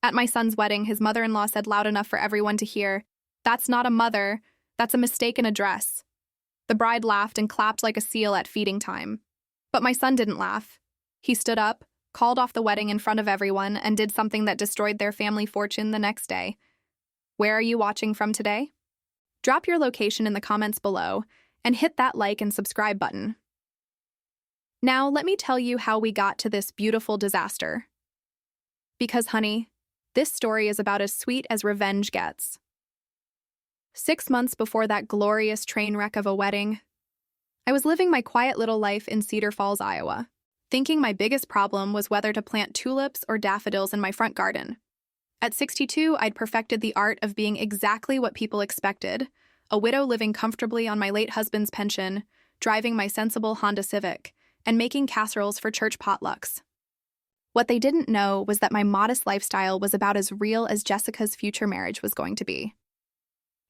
At my son's wedding, his mother-in-law said loud enough for everyone to hear, "That's not a mother, that's a mistaken address." The bride laughed and clapped like a seal at feeding time. But my son didn't laugh. He stood up, called off the wedding in front of everyone, and did something that destroyed their family fortune the next day. Where are you watching from today? Drop your location in the comments below and hit that like and subscribe button. Now, let me tell you how we got to this beautiful disaster. Because, honey, this story is about as sweet as revenge gets. 6 months before that glorious train wreck of a wedding, I was living my quiet little life in Cedar Falls, Iowa, thinking my biggest problem was whether to plant tulips or daffodils in my front garden. At 62, I'd perfected the art of being exactly what people expected, a widow living comfortably on my late husband's pension, driving my sensible Honda Civic, and making casseroles for church potlucks. What they didn't know was that my modest lifestyle was about as real as Jessica's future marriage was going to be.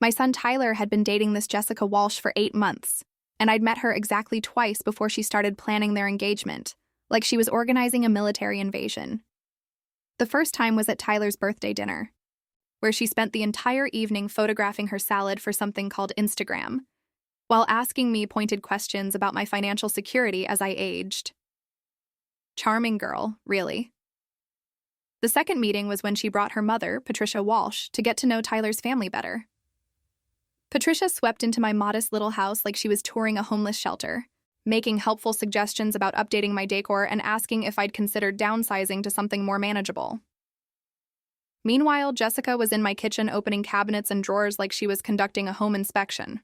My son Tyler had been dating this Jessica Walsh for 8 months, and I'd met her exactly twice before she started planning their engagement, like she was organizing a military invasion. The first time was at Tyler's birthday dinner, where she spent the entire evening photographing her salad for something called Instagram, while asking me pointed questions about my financial security as I aged. Charming girl, really. The second meeting was when she brought her mother, Patricia Walsh, to get to know Tyler's family better. Patricia swept into my modest little house like she was touring a homeless shelter, making helpful suggestions about updating my decor and asking if I'd considered downsizing to something more manageable. Meanwhile, Jessica was in my kitchen opening cabinets and drawers like she was conducting a home inspection.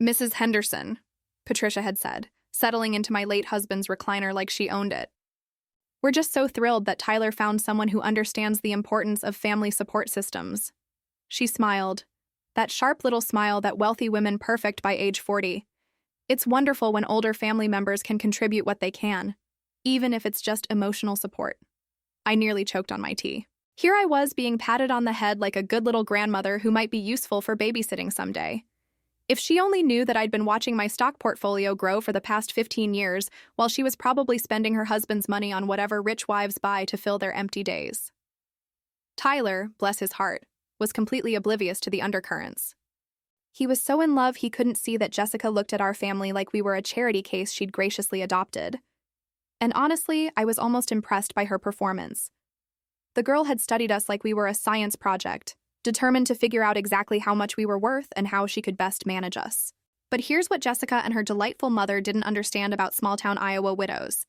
"Mrs. Henderson," Patricia had said, settling into my late husband's recliner like she owned it. "We're just so thrilled that Tyler found someone who understands the importance of family support systems." She smiled, that sharp little smile that wealthy women perfect by age 40. It's wonderful when older family members can contribute what they can, even if it's just emotional support. I nearly choked on my tea. Here I was being patted on the head like a good little grandmother who might be useful for babysitting someday. If she only knew that I'd been watching my stock portfolio grow for the past 15 years, while she was probably spending her husband's money on whatever rich wives buy to fill their empty days. Tyler, bless his heart, was completely oblivious to the undercurrents. He was so in love he couldn't see that Jessica looked at our family like we were a charity case she'd graciously adopted. And honestly, I was almost impressed by her performance. The girl had studied us like we were a science project, determined to figure out exactly how much we were worth and how she could best manage us. But here's what Jessica and her delightful mother didn't understand about small-town Iowa widows.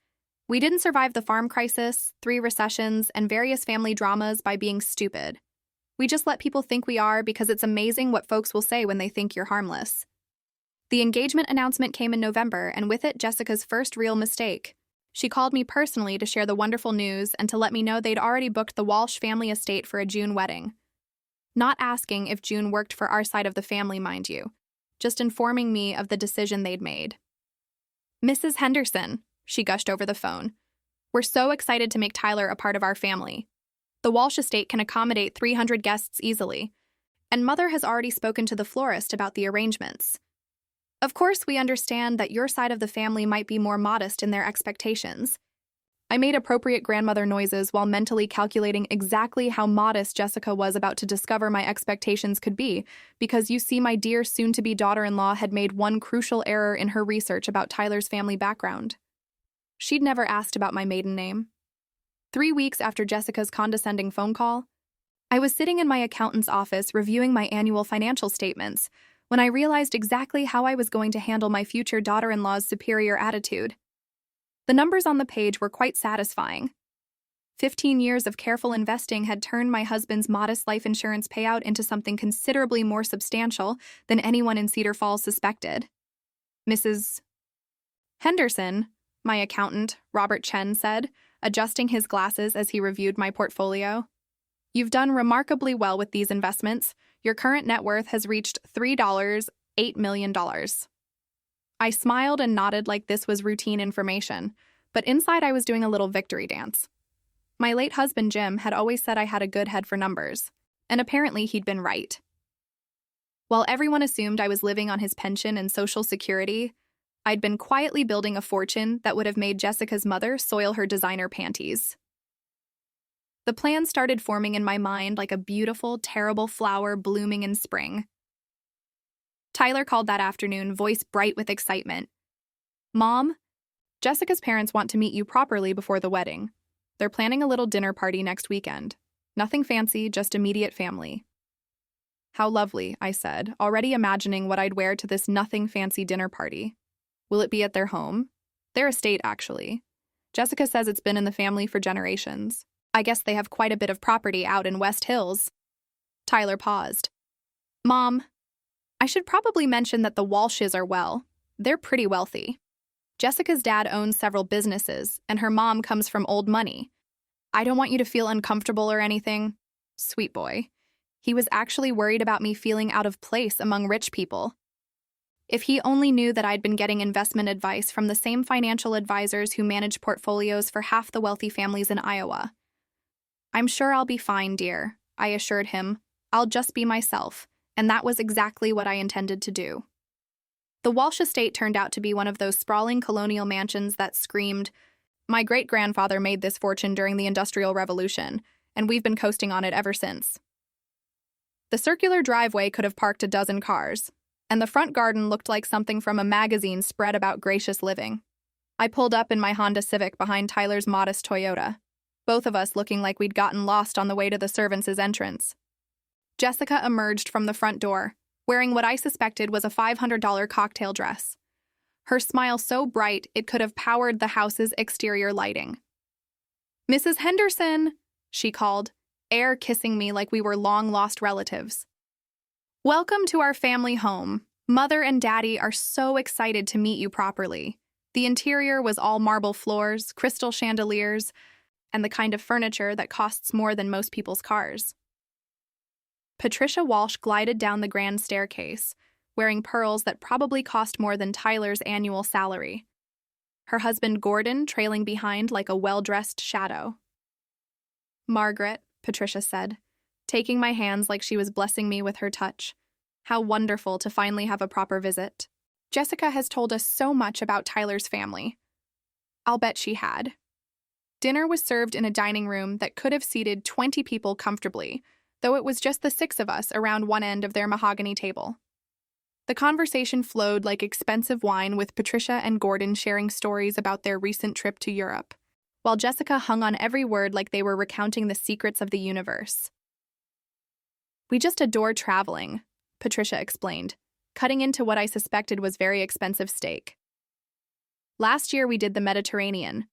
We didn't survive the farm crisis, 3 recessions, and various family dramas by being stupid. We just let people think we are because it's amazing what folks will say when they think you're harmless. The engagement announcement came in November, and with it, Jessica's first real mistake. She called me personally to share the wonderful news and to let me know they'd already booked the Walsh family estate for a June wedding. Not asking if June worked for our side of the family, mind you, just informing me of the decision they'd made. "Mrs. Henderson," she gushed over the phone, "we're so excited to make Tyler a part of our family. The Walsh estate can accommodate 300 guests easily, and Mother has already spoken to the florist about the arrangements. Of course, we understand that your side of the family might be more modest in their expectations." I made appropriate grandmother noises while mentally calculating exactly how modest Jessica was about to discover my expectations could be, because you see, my dear soon-to-be daughter-in-law had made one crucial error in her research about Tyler's family background. She'd never asked about my maiden name. 3 weeks after Jessica's condescending phone call, I was sitting in my accountant's office reviewing my annual financial statements when I realized exactly how I was going to handle my future daughter-in-law's superior attitude. The numbers on the page were quite satisfying. 15 years of careful investing had turned my husband's modest life insurance payout into something considerably more substantial than anyone in Cedar Falls suspected. "Mrs. Henderson," my accountant, Robert Chen, said, adjusting his glasses as he reviewed my portfolio, "You've done remarkably well with these investments. Your current net worth has reached $3.8 million. I smiled and nodded like this was routine information, but inside I was doing a little victory dance. My late husband, Jim, had always said I had a good head for numbers, and apparently he'd been right. While everyone assumed I was living on his pension and Social Security, I'd been quietly building a fortune that would have made Jessica's mother soil her designer panties. The plan started forming in my mind like a beautiful, terrible flower blooming in spring. Tyler called that afternoon, voice bright with excitement. "Mom, Jessica's parents want to meet you properly before the wedding. They're planning a little dinner party next weekend. Nothing fancy, just immediate family." "How lovely," I said, already imagining what I'd wear to this nothing fancy dinner party. "Will it be at their home?" "Their estate, actually. Jessica says it's been in the family for generations. I guess they have quite a bit of property out in West Hills." Tyler paused. "Mom, I should probably mention that the Walshes are they're pretty wealthy. Jessica's dad owns several businesses, and her mom comes from old money. I don't want you to feel uncomfortable or anything." Sweet boy. He was actually worried about me feeling out of place among rich people. If he only knew that I'd been getting investment advice from the same financial advisors who manage portfolios for half the wealthy families in Iowa. "I'm sure I'll be fine, dear," I assured him. "I'll just be myself," and that was exactly what I intended to do. The Walsh estate turned out to be one of those sprawling colonial mansions that screamed, "My great-grandfather made this fortune during the Industrial Revolution, and we've been coasting on it ever since." The circular driveway could have parked a dozen cars, and the front garden looked like something from a magazine spread about gracious living. I pulled up in my Honda Civic behind Tyler's modest Toyota, both of us looking like we'd gotten lost on the way to the servants' entrance. Jessica emerged from the front door, wearing what I suspected was a $500 cocktail dress. Her smile so bright it could have powered the house's exterior lighting. "Mrs. Henderson," she called, air kissing me like we were long-lost relatives. "Welcome to our family home. Mother and Daddy are so excited to meet you properly." The interior was all marble floors, crystal chandeliers, and the kind of furniture that costs more than most people's cars. Patricia Walsh glided down the grand staircase, wearing pearls that probably cost more than Tyler's annual salary. Her husband Gordon trailing behind like a well-dressed shadow. "Margaret," Patricia said, taking my hands like she was blessing me with her touch. "How wonderful to finally have a proper visit. Jessica has told us so much about Tyler's family." I'll bet she had. Dinner was served in a dining room that could have seated 20 people comfortably, though it was just the 6 of us around one end of their mahogany table. The conversation flowed like expensive wine, with Patricia and Gordon sharing stories about their recent trip to Europe, while Jessica hung on every word like they were recounting the secrets of the universe. "We just adore traveling," Patricia explained, cutting into what I suspected was very expensive steak. "Last year we did the Mediterranean,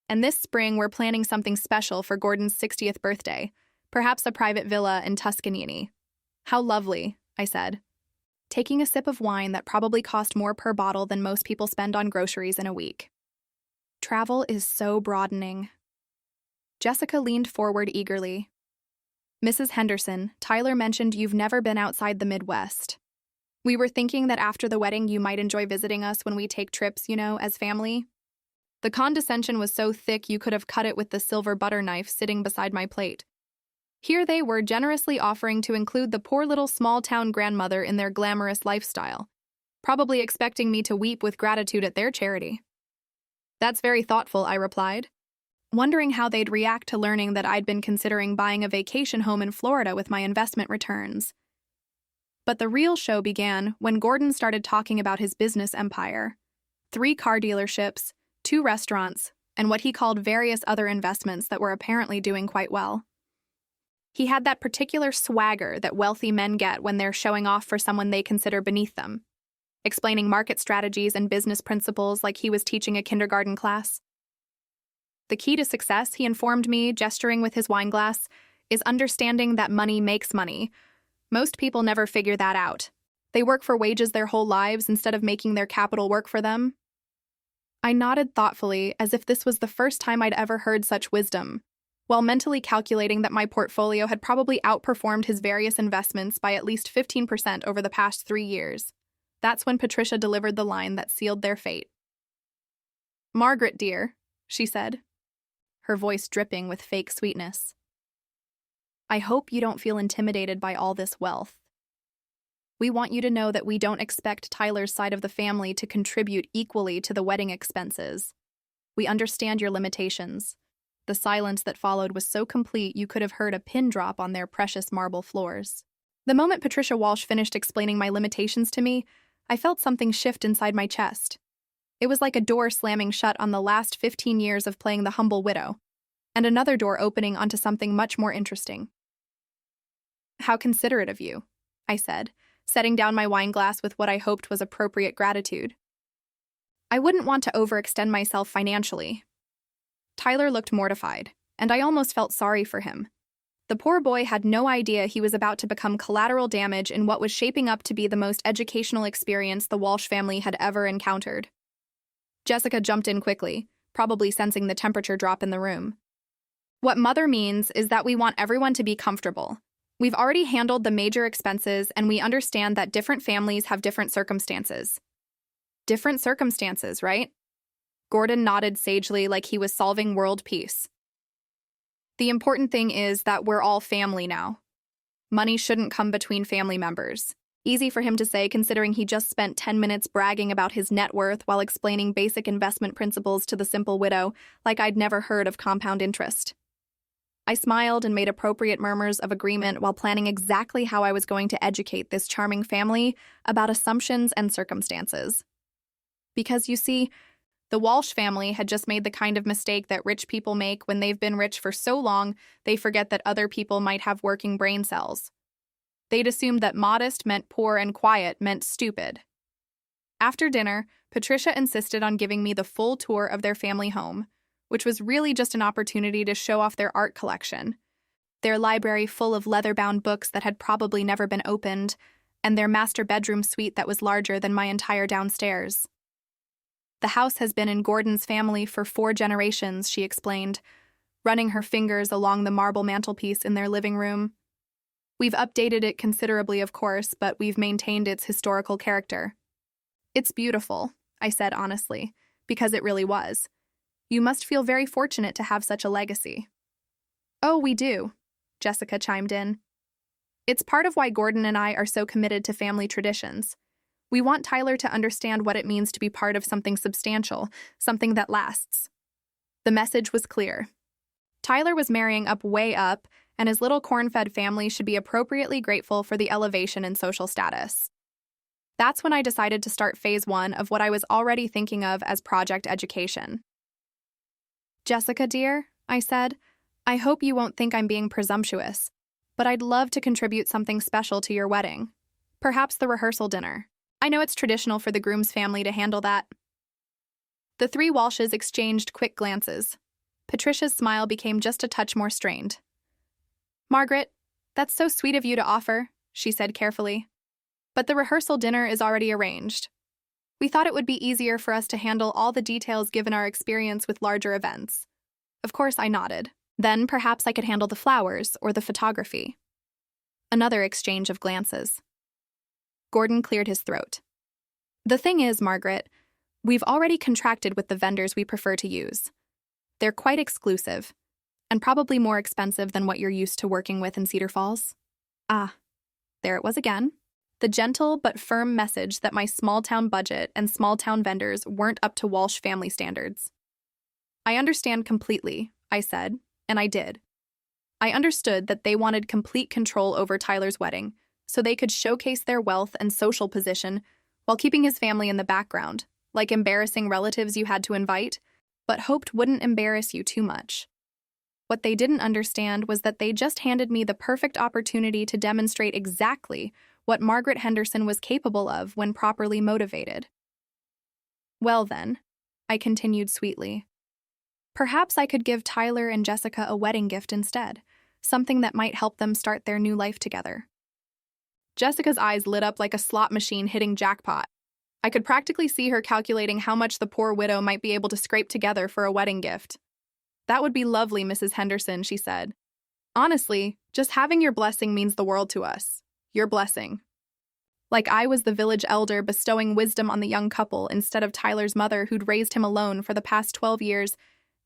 and this spring we're planning something special for Gordon's 60th birthday, perhaps a private villa in Tuscany." "How lovely," I said, taking a sip of wine that probably cost more per bottle than most people spend on groceries in a week. Travel is so broadening. Jessica leaned forward eagerly. "Mrs. Henderson, Tyler mentioned you've never been outside the Midwest. We were thinking that after the wedding you might enjoy visiting us when we take trips, as family." The condescension was so thick you could have cut it with the silver butter knife sitting beside my plate. Here they were generously offering to include the poor little small-town grandmother in their glamorous lifestyle, probably expecting me to weep with gratitude at their charity. "That's very thoughtful," I replied, wondering how they'd react to learning that I'd been considering buying a vacation home in Florida with my investment returns. But the real show began when Gordon started talking about his business empire. 3 car dealerships, 2 restaurants, and what he called various other investments that were apparently doing quite well. He had that particular swagger that wealthy men get when they're showing off for someone they consider beneath them, explaining market strategies and business principles like he was teaching a kindergarten class. The key to success, he informed me, gesturing with his wine glass, is understanding that money makes money. Most people never figure that out. They work for wages their whole lives instead of making their capital work for them. I nodded thoughtfully, as if this was the first time I'd ever heard such wisdom, while mentally calculating that my portfolio had probably outperformed his various investments by at least 15% over the past 3 years. That's when Patricia delivered the line that sealed their fate. "Margaret, dear," she said, her voice dripping with fake sweetness, "I hope you don't feel intimidated by all this wealth. We want you to know that we don't expect Tyler's side of the family to contribute equally to the wedding expenses. We understand your limitations. The silence that followed was so complete you could have heard a pin drop on their precious marble floors. The moment Patricia Walsh finished explaining my limitations to me, I felt something shift inside my chest. It was like a door slamming shut on the last 15 years of playing the humble widow, and another door opening onto something much more interesting. "How considerate of you," I said, setting down my wine glass with what I hoped was appropriate gratitude. "I wouldn't want to overextend myself financially." Tyler looked mortified, and I almost felt sorry for him. The poor boy had no idea he was about to become collateral damage in what was shaping up to be the most educational experience the Walsh family had ever encountered. Jessica jumped in quickly, probably sensing the temperature drop in the room. "What Mother means is that we want everyone to be comfortable. We've already handled the major expenses, and we understand that different families have different circumstances." Different circumstances, right? Gordon nodded sagely like he was solving world peace. "The important thing is that we're all family now. Money shouldn't come between family members." Easy for him to say considering he just spent 10 minutes bragging about his net worth while explaining basic investment principles to the simple widow, like I'd never heard of compound interest. I smiled and made appropriate murmurs of agreement while planning exactly how I was going to educate this charming family about assumptions and circumstances. Because, you see, the Walsh family had just made the kind of mistake that rich people make when they've been rich for so long they forget that other people might have working brain cells. They'd assumed that modest meant poor and quiet meant stupid. After dinner, Patricia insisted on giving me the full tour of their family home, which was really just an opportunity to show off their art collection, their library full of leather-bound books that had probably never been opened, and their master bedroom suite that was larger than my entire downstairs. "The house has been in Gordon's family for 4 generations," she explained, running her fingers along the marble mantelpiece in their living room. "We've updated it considerably, of course, but we've maintained its historical character." "It's beautiful," I said honestly, because it really was. "You must feel very fortunate to have such a legacy." "Oh, we do," Jessica chimed in. "It's part of why Gordon and I are so committed to family traditions. We want Tyler to understand what it means to be part of something substantial, something that lasts." The message was clear. Tyler was marrying up way up, and his little corn-fed family should be appropriately grateful for the elevation in social status. That's when I decided to start phase 1 of what I was already thinking of as project education. "Jessica, dear," I said, "I hope you won't think I'm being presumptuous, but I'd love to contribute something special to your wedding. Perhaps the rehearsal dinner. I know it's traditional for the groom's family to handle that." The 3 Walshes exchanged quick glances. Patricia's smile became just a touch more strained. "Margaret, that's so sweet of you to offer," she said carefully. "But the rehearsal dinner is already arranged. We thought it would be easier for us to handle all the details given our experience with larger events." Of course, I nodded. "Then perhaps I could handle the flowers or the photography." Another exchange of glances. Gordon cleared his throat. "The thing is, Margaret, we've already contracted with the vendors we prefer to use. They're quite exclusive, and probably more expensive than what you're used to working with in Cedar Falls." Ah, there it was again. The gentle but firm message that my small-town budget and small-town vendors weren't up to Walsh family standards. "I understand completely," I said, and I did. I understood that they wanted complete control over Tyler's wedding, so they could showcase their wealth and social position while keeping his family in the background, like embarrassing relatives you had to invite, but hoped wouldn't embarrass you too much. What they didn't understand was that they just handed me the perfect opportunity to demonstrate exactly what Margaret Henderson was capable of when properly motivated. "Well then," I continued sweetly, "perhaps I could give Tyler and Jessica a wedding gift instead, something that might help them start their new life together." Jessica's eyes lit up like a slot machine hitting jackpot. I could practically see her calculating how much the poor widow might be able to scrape together for a wedding gift. "That would be lovely, Mrs. Henderson," she said. "Honestly, just having your blessing means the world to us. Your blessing." Like I was the village elder bestowing wisdom on the young couple instead of Tyler's mother who'd raised him alone for the past 12 years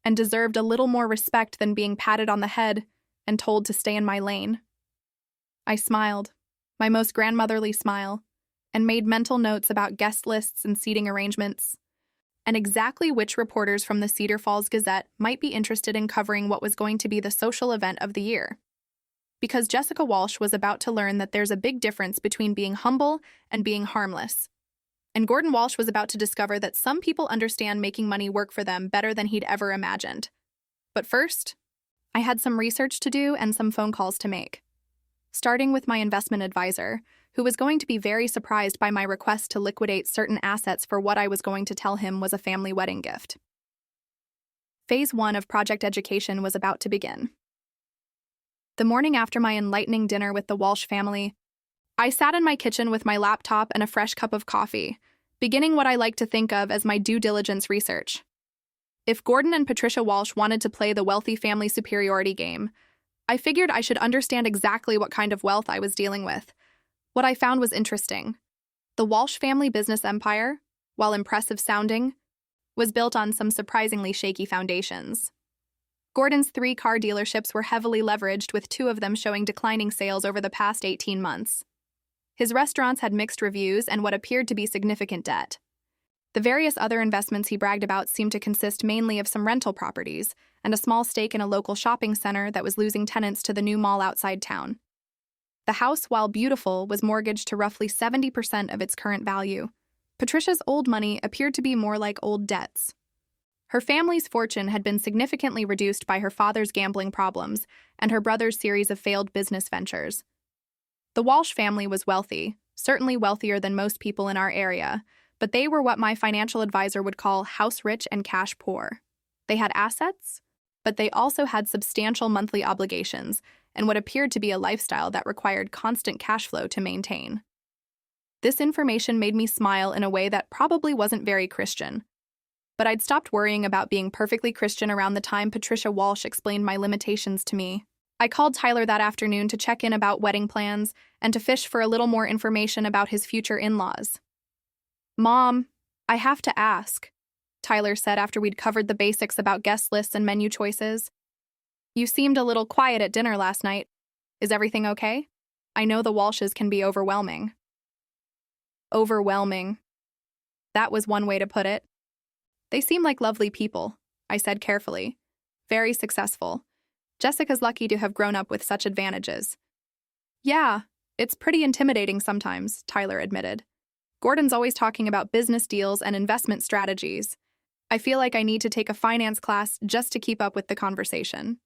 and deserved a little more respect than being patted on the head and told to stay in my lane. I smiled, my most grandmotherly smile, and made mental notes about guest lists and seating arrangements. and exactly which reporters from the Cedar Falls Gazette might be interested in covering what was going to be the social event of the year. Because Jessica Walsh was about to learn that there's a big difference between being humble and being harmless. And Gordon Walsh was about to discover that some people understand making money work for them better than he'd ever imagined. But first, I had some research to do and some phone calls to make. Starting with my investment advisor, who was going to be very surprised by my request to liquidate certain assets for what I was going to tell him was a family wedding gift. Phase 1 of Project Education was about to begin. The morning after my enlightening dinner with the Walsh family, I sat in my kitchen with my laptop and a fresh cup of coffee, beginning what I like to think of as my due diligence research. If Gordon and Patricia Walsh wanted to play the wealthy family superiority game, I figured I should understand exactly what kind of wealth I was dealing with. What I found was interesting. The Walsh family business empire, while impressive sounding, was built on some surprisingly shaky foundations. Gordon's 3 car dealerships were heavily leveraged, with 2 of them showing declining sales over the past 18 months. His restaurants had mixed reviews and what appeared to be significant debt. The various other investments he bragged about seemed to consist mainly of some rental properties and a small stake in a local shopping center that was losing tenants to the new mall outside town. The house, while beautiful, was mortgaged to roughly 70% of its current value. Patricia's old money appeared to be more like old debts. Her family's fortune had been significantly reduced by her father's gambling problems and her brother's series of failed business ventures. The Walsh family was wealthy, certainly wealthier than most people in our area, but they were what my financial advisor would call house rich and cash poor. They had assets, but they also had substantial monthly obligations and what appeared to be a lifestyle that required constant cash flow to maintain. This information made me smile in a way that probably wasn't very Christian. But I'd stopped worrying about being perfectly Christian around the time Patricia Walsh explained my limitations to me. I called Tyler that afternoon to check in about wedding plans and to fish for a little more information about his future in-laws. "Mom, I have to ask," Tyler said after we'd covered the basics about guest lists and menu choices. "You seemed a little quiet at dinner last night. Is everything okay? I know the Walshes can be overwhelming." Overwhelming. That was one way to put it. "They seem like lovely people," I said carefully. "Very successful. Jessica's lucky to have grown up with such advantages." "Yeah, it's pretty intimidating sometimes," Tyler admitted. "Gordon's always talking about business deals and investment strategies. I feel like I need to take a finance class just to keep up with the conversation."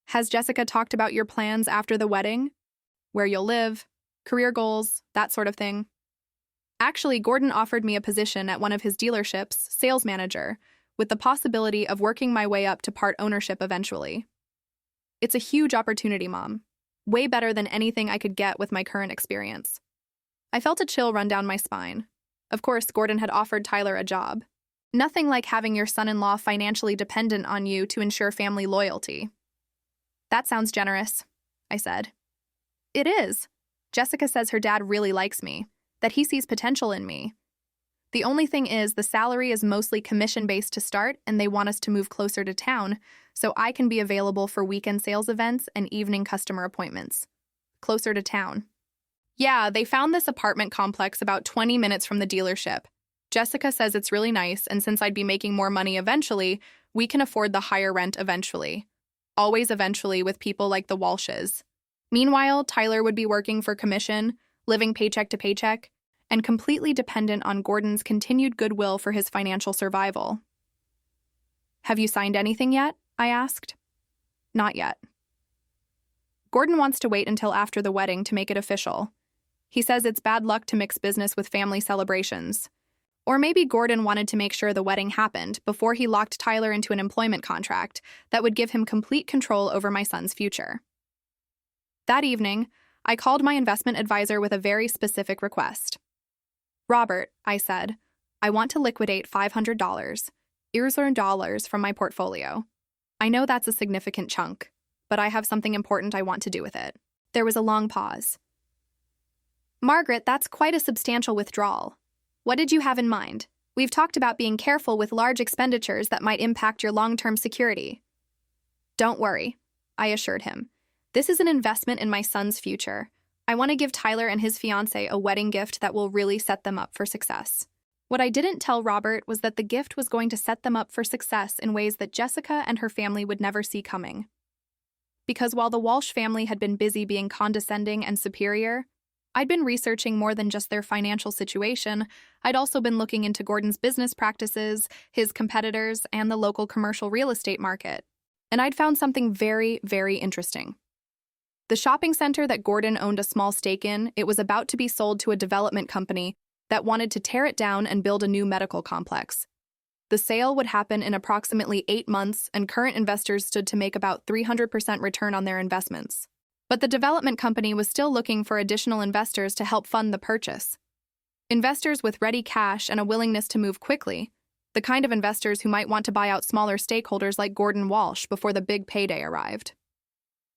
"Has Jessica talked about your plans after the wedding? Where you'll live, career goals, that sort of thing?" "Actually, Gordon offered me a position at one of his dealerships, sales manager, with the possibility of working my way up to part ownership eventually. It's a huge opportunity, Mom. Way better than anything I could get with my current experience." I felt a chill run down my spine. Of course, Gordon had offered Tyler a job. Nothing like having your son-in-law financially dependent on you to ensure family loyalty. "That sounds generous," I said. "It is. Jessica says her dad really likes me, that he sees potential in me. The only thing is the salary is mostly commission-based to start, and they want us to move closer to town, so I can be available for weekend sales events and evening customer appointments. Closer to town. Yeah, they found this apartment complex about 20 minutes from the dealership. Jessica says it's really nice, and since I'd be making more money eventually, we can afford the higher rent eventually. Always eventually with people like the Walshes. Meanwhile, Tyler would be working for commission, living paycheck to paycheck, and completely dependent on Gordon's continued goodwill for his financial survival." "Have you signed anything yet?" I asked. "Not yet. Gordon wants to wait until after the wedding to make it official. He says it's bad luck to mix business with family celebrations. Or maybe Gordon wanted to make sure the wedding happened before he locked Tyler into an employment contract that would give him complete control over my son's future." That evening, I called my investment advisor with a very specific request. "Robert," I said, "I want to liquidate $500, earned dollars from my portfolio. I know that's a significant chunk, but I have something important I want to do with it." There was a long pause. "Margaret, that's quite a substantial withdrawal. What did you have in mind? We've talked about being careful with large expenditures that might impact your long-term security." "Don't worry," I assured him. "This is an investment in my son's future. I want to give Tyler and his fiancée a wedding gift that will really set them up for success." What I didn't tell Robert was that the gift was going to set them up for success in ways that Jessica and her family would never see coming. Because while the Walsh family had been busy being condescending and superior, I'd been researching more than just their financial situation. I'd also been looking into Gordon's business practices, his competitors, and the local commercial real estate market. And I'd found something very, very interesting. The shopping center that Gordon owned a small stake in, it was about to be sold to a development company that wanted to tear it down and build a new medical complex. The sale would happen in approximately 8 months, and current investors stood to make about 300% return on their investments. But the development company was still looking for additional investors to help fund the purchase. Investors with ready cash and a willingness to move quickly, the kind of investors who might want to buy out smaller stakeholders like Gordon Walsh before the big payday arrived.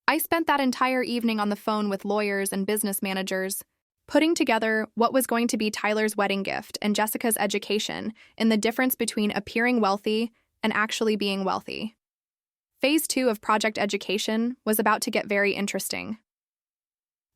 I spent that entire evening on the phone with lawyers and business managers, putting together what was going to be Tyler's wedding gift and Jessica's education in the difference between appearing wealthy and actually being wealthy. Phase 2 of Project Education was about to get very interesting.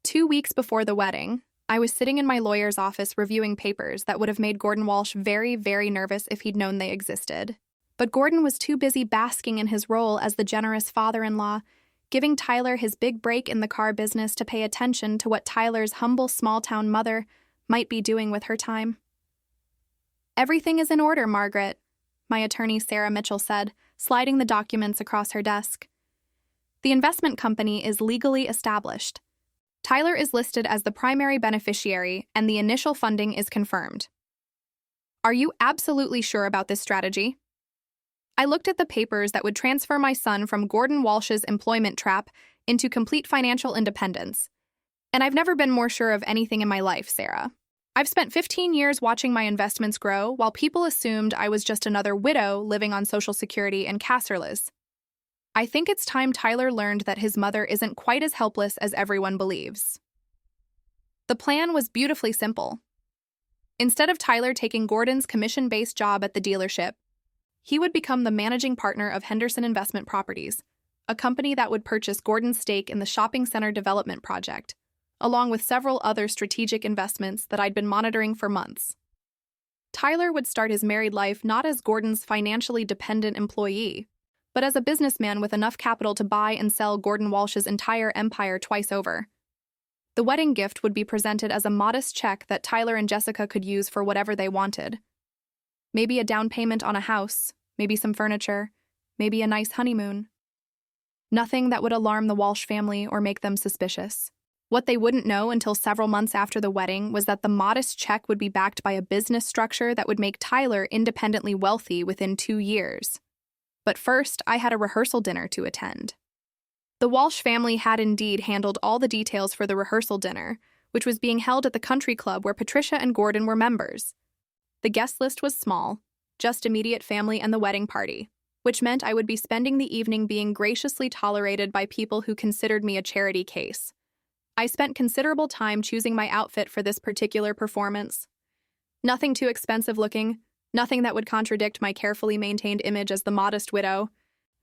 2 weeks before the wedding, I was sitting in my lawyer's office reviewing papers that would have made Gordon Walsh very, very nervous if he'd known they existed. But Gordon was too busy basking in his role as the generous father-in-law, giving Tyler his big break in the car business to pay attention to what Tyler's humble small-town mother might be doing with her time. "Everything is in order, Margaret," my attorney Sarah Mitchell said, sliding the documents across her desk. "The investment company is legally established. Tyler is listed as the primary beneficiary, and the initial funding is confirmed. Are you absolutely sure about this strategy?" I looked at the papers that would transfer my son from Gordon Walsh's employment trap into complete financial independence. And I've never been more sure of anything in my life, Sarah. I've spent 15 years watching my investments grow while people assumed I was just another widow living on Social Security and casseroles. I think it's time Tyler learned that his mother isn't quite as helpless as everyone believes. The plan was beautifully simple. Instead of Tyler taking Gordon's commission-based job at the dealership, he would become the managing partner of Henderson Investment Properties, a company that would purchase Gordon's stake in the shopping center development project, along with several other strategic investments that I'd been monitoring for months. Tyler would start his married life not as Gordon's financially dependent employee, but as a businessman with enough capital to buy and sell Gordon Walsh's entire empire twice over. The wedding gift would be presented as a modest check that Tyler and Jessica could use for whatever they wanted. Maybe a down payment on a house, maybe some furniture, maybe a nice honeymoon. Nothing that would alarm the Walsh family or make them suspicious. What they wouldn't know until several months after the wedding was that the modest check would be backed by a business structure that would make Tyler independently wealthy within 2 years. But first, I had a rehearsal dinner to attend. The Walsh family had indeed handled all the details for the rehearsal dinner, which was being held at the country club where Patricia and Gordon were members. The guest list was small, just immediate family and the wedding party, which meant I would be spending the evening being graciously tolerated by people who considered me a charity case. I spent considerable time choosing my outfit for this particular performance. Nothing too expensive looking, nothing that would contradict my carefully maintained image as the modest widow,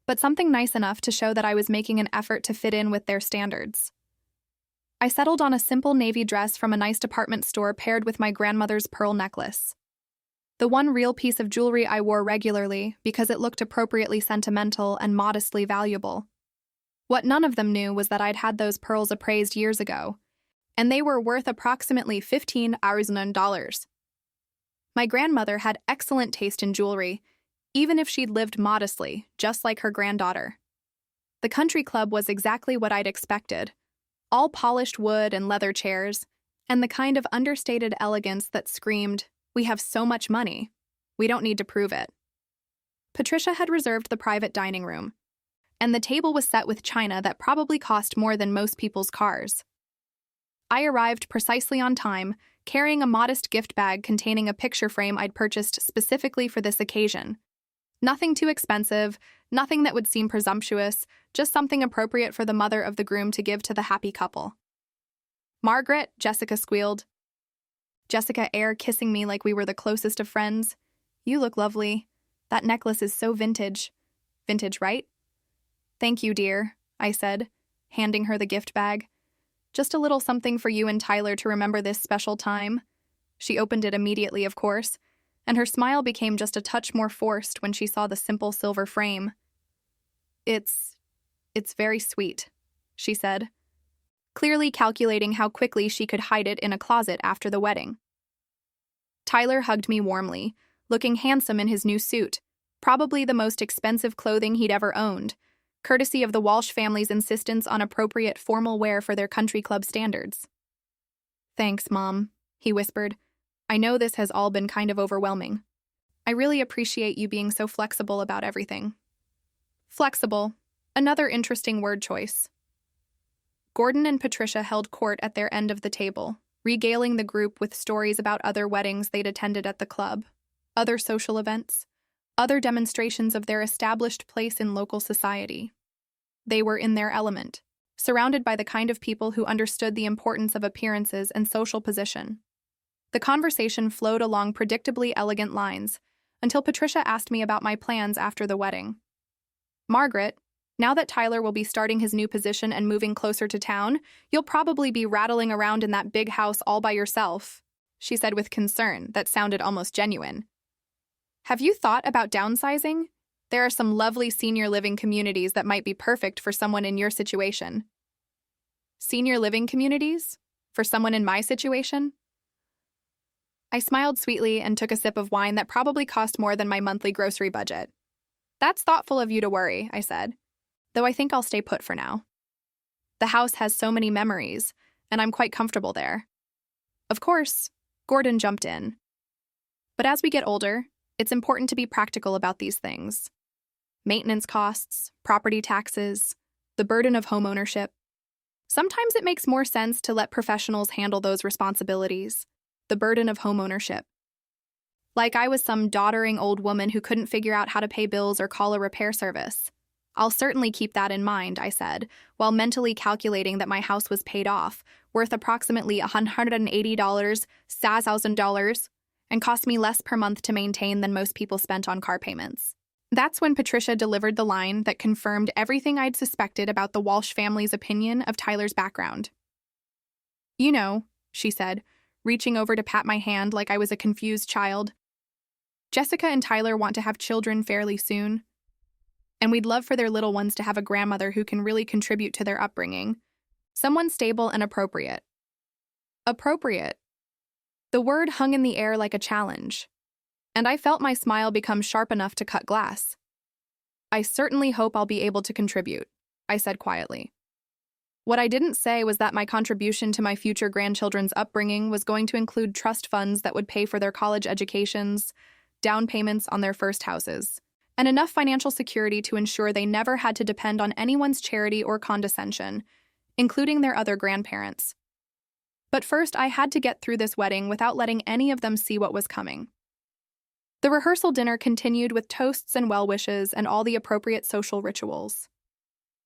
but something nice enough to show that I was making an effort to fit in with their standards. I settled on a simple navy dress from a nice department store paired with my grandmother's pearl necklace. The one real piece of jewelry I wore regularly because it looked appropriately sentimental and modestly valuable. What none of them knew was that I'd had those pearls appraised years ago, and they were worth approximately $15,000. My grandmother had excellent taste in jewelry, even if she'd lived modestly, just like her granddaughter. The country club was exactly what I'd expected, all polished wood and leather chairs, and the kind of understated elegance that screamed, "We have so much money. We don't need to prove it." Patricia had reserved the private dining room, and the table was set with china that probably cost more than most people's cars. I arrived precisely on time, carrying a modest gift bag containing a picture frame I'd purchased specifically for this occasion. Nothing too expensive, nothing that would seem presumptuous, just something appropriate for the mother of the groom to give to the happy couple. "Margaret," Jessica squealed. Jessica air kissing me like we were the closest of friends. "You look lovely. That necklace is so vintage." "Vintage, right?" "Thank you, dear," I said, handing her the gift bag. "Just a little something for you and Tyler to remember this special time." She opened it immediately, of course. and her smile became just a touch more forced when she saw the simple silver frame. It's very sweet," she said, clearly calculating how quickly she could hide it in a closet after the wedding. Tyler hugged me warmly, looking handsome in his new suit, probably the most expensive clothing he'd ever owned, courtesy of the Walsh family's insistence on appropriate formal wear for their country club standards. "Thanks, Mom," he whispered. "I know this has all been kind of overwhelming. I really appreciate you being so flexible about everything." Flexible, another interesting word choice. Gordon and Patricia held court at their end of the table, regaling the group with stories about other weddings they'd attended at the club, other social events, other demonstrations of their established place in local society. They were in their element, surrounded by the kind of people who understood the importance of appearances and social position. The conversation flowed along predictably elegant lines, until Patricia asked me about my plans after the wedding. "Margaret, now that Tyler will be starting his new position and moving closer to town, you'll probably be rattling around in that big house all by yourself," she said with concern that sounded almost genuine. "Have you thought about downsizing? There are some lovely senior living communities that might be perfect for someone in your situation." "Senior living communities? For someone in my situation?" I smiled sweetly and took a sip of wine that probably cost more than my monthly grocery budget. "That's thoughtful of you to worry," I said, "though I think I'll stay put for now. The house has so many memories, and I'm quite comfortable there." "Of course," Gordon jumped in. "But as we get older, it's important to be practical about these things. Maintenance costs, property taxes, the burden of homeownership. Sometimes it makes more sense to let professionals handle those responsibilities, the burden of homeownership. Like I was some doddering old woman who couldn't figure out how to pay bills or call a repair service. I'll certainly keep that in mind," I said, while mentally calculating that my house was paid off, worth approximately $180, $1,000, and cost me less per month to maintain than most people spent on car payments. That's when Patricia delivered the line that confirmed everything I'd suspected about the Walsh family's opinion of Tyler's background. "You know," she said, reaching over to pat my hand like I was a confused child, "Jessica and Tyler want to have children fairly soon, and we'd love for their little ones to have a grandmother who can really contribute to their upbringing. Someone stable and appropriate." Appropriate. The word hung in the air like a challenge, and I felt my smile become sharp enough to cut glass. "I certainly hope I'll be able to contribute," I said quietly. What I didn't say was that my contribution to my future grandchildren's upbringing was going to include trust funds that would pay for their college educations, down payments on their first houses, and enough financial security to ensure they never had to depend on anyone's charity or condescension, including their other grandparents. But first, I had to get through this wedding without letting any of them see what was coming. The rehearsal dinner continued with toasts and well wishes and all the appropriate social rituals.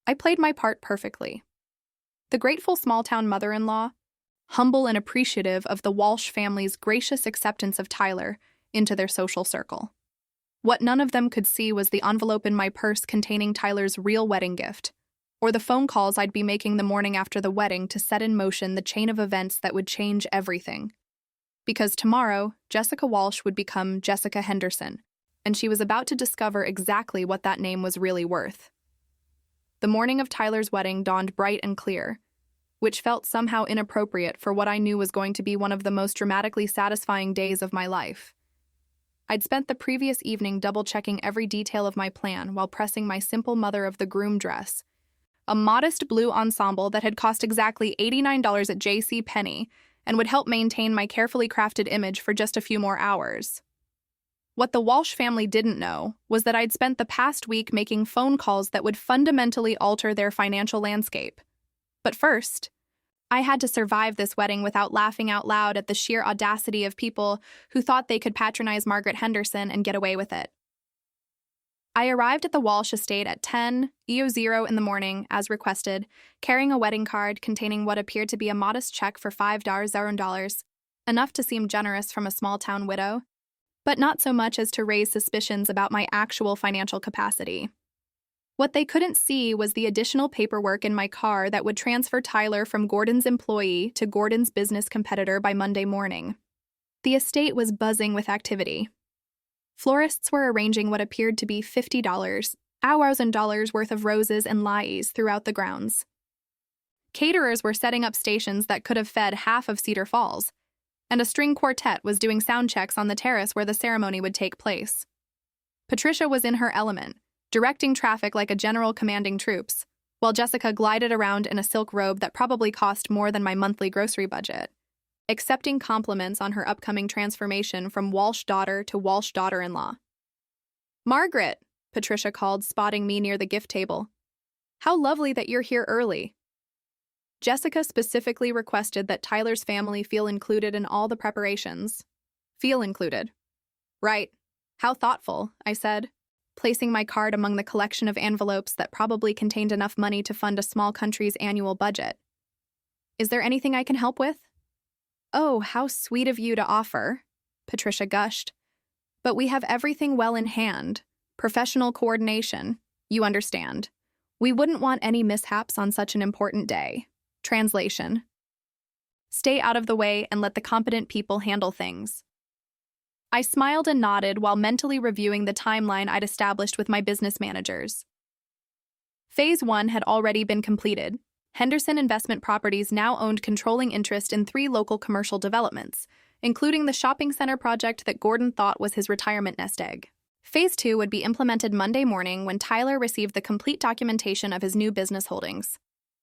I played my part perfectly. The grateful small-town mother-in-law, humble and appreciative of the Walsh family's gracious acceptance of Tyler into their social circle. What none of them could see was the envelope in my purse containing Tyler's real wedding gift, or the phone calls I'd be making the morning after the wedding to set in motion the chain of events that would change everything. Because tomorrow, Jessica Walsh would become Jessica Henderson, and she was about to discover exactly what that name was really worth. The morning of Tyler's wedding dawned bright and clear, which felt somehow inappropriate for what I knew was going to be one of the most dramatically satisfying days of my life. I'd spent the previous evening double-checking every detail of my plan while pressing my simple mother of the groom dress, a modest blue ensemble that had cost exactly $89 at JCPenney and would help maintain my carefully crafted image for just a few more hours. What the Walsh family didn't know was that I'd spent the past week making phone calls that would fundamentally alter their financial landscape. But first, I had to survive this wedding without laughing out loud at the sheer audacity of people who thought they could patronize Margaret Henderson and get away with it. I arrived at the Walsh estate at 10:00 in the morning, as requested, carrying a wedding card containing what appeared to be a modest check for $5,000, enough to seem generous from a small-town widow, but not so much as to raise suspicions about my actual financial capacity. What they couldn't see was the additional paperwork in my car that would transfer Tyler from Gordon's employee to Gordon's business competitor by Monday morning. The estate was buzzing with activity. Florists were arranging what appeared to be $50, hours and dollars worth of roses and lilies throughout the grounds. Caterers were setting up stations that could have fed half of Cedar Falls, and a string quartet was doing sound checks on the terrace where the ceremony would take place. Patricia was in her element, directing traffic like a general commanding troops, while Jessica glided around in a silk robe that probably cost more than my monthly grocery budget, accepting compliments on her upcoming transformation from Walsh daughter to Walsh daughter-in-law. "Margaret," Patricia called, spotting me near the gift table. "How lovely that you're here early." Jessica specifically requested that Tyler's family feel included in all the preparations. Feel included. Right. How thoughtful, I said, placing my card among the collection of envelopes that probably contained enough money to fund a small country's annual budget. "Is there anything I can help with?" "Oh, how sweet of you to offer," Patricia gushed. "But we have everything well in hand. Professional coordination. You understand. We wouldn't want any mishaps on such an important day." Translation: "Stay out of the way and let the competent people handle things." I smiled and nodded while mentally reviewing the timeline I'd established with my business managers. Phase 1 had already been completed. Henderson Investment Properties now owned controlling interest in 3 local commercial developments, including the shopping center project that Gordon thought was his retirement nest egg. Phase 2 would be implemented Monday morning when Tyler received the complete documentation of his new business holdings.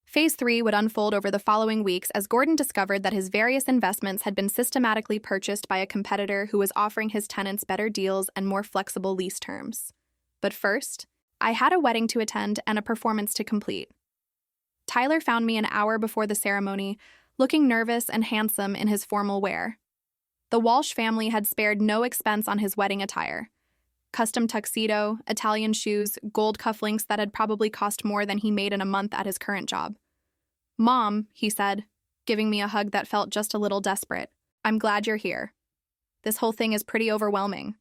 Phase 3 would unfold over the following weeks as Gordon discovered that his various investments had been systematically purchased by a competitor who was offering his tenants better deals and more flexible lease terms. But first, I had a wedding to attend and a performance to complete. Tyler found me an hour before the ceremony, looking nervous and handsome in his formal wear. The Walsh family had spared no expense on his wedding attire. Custom tuxedo, Italian shoes, gold cufflinks that had probably cost more than he made in a month at his current job. "Mom," he said, giving me a hug that felt just a little desperate, "I'm glad you're here. This whole thing is pretty overwhelming."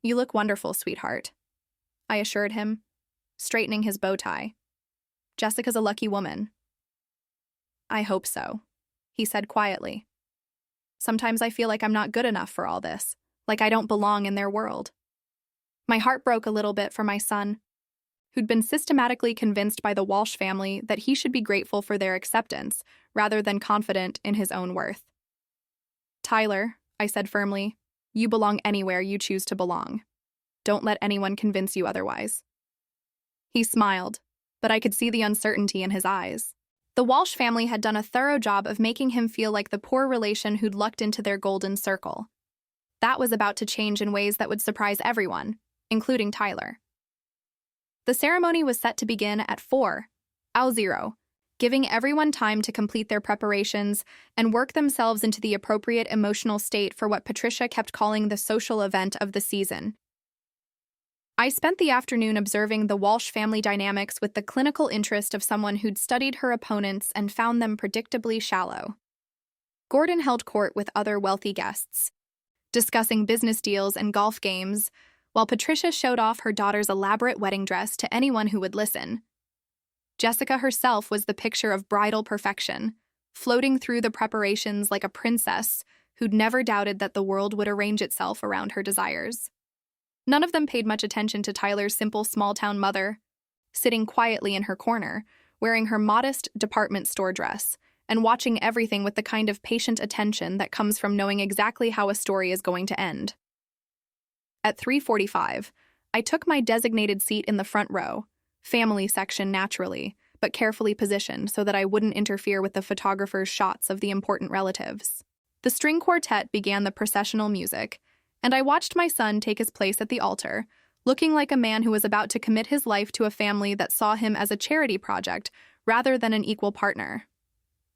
"You look wonderful, sweetheart," I assured him, straightening his bow tie. "Jessica's a lucky woman." "I hope so," he said quietly. "Sometimes I feel like I'm not good enough for all this, like I don't belong in their world." My heart broke a little bit for my son, who'd been systematically convinced by the Walsh family that he should be grateful for their acceptance, rather than confident in his own worth. "Tyler," I said firmly, "you belong anywhere you choose to belong. Don't let anyone convince you otherwise." He smiled, but I could see the uncertainty in his eyes. The Walsh family had done a thorough job of making him feel like the poor relation who'd lucked into their golden circle. That was about to change in ways that would surprise everyone, including Tyler. The ceremony was set to begin at 4:00, giving everyone time to complete their preparations and work themselves into the appropriate emotional state for what Patricia kept calling the social event of the season. I spent the afternoon observing the Walsh family dynamics with the clinical interest of someone who'd studied her opponents and found them predictably shallow. Gordon held court with other wealthy guests, discussing business deals and golf games, while Patricia showed off her daughter's elaborate wedding dress to anyone who would listen. Jessica herself was the picture of bridal perfection, floating through the preparations like a princess who'd never doubted that the world would arrange itself around her desires. None of them paid much attention to Tyler's simple small-town mother, sitting quietly in her corner, wearing her modest department store dress, and watching everything with the kind of patient attention that comes from knowing exactly how a story is going to end. At 3:45, I took my designated seat in the front row, family section naturally, but carefully positioned so that I wouldn't interfere with the photographer's shots of the important relatives. The string quartet began the processional music, and I watched my son take his place at the altar, looking like a man who was about to commit his life to a family that saw him as a charity project rather than an equal partner.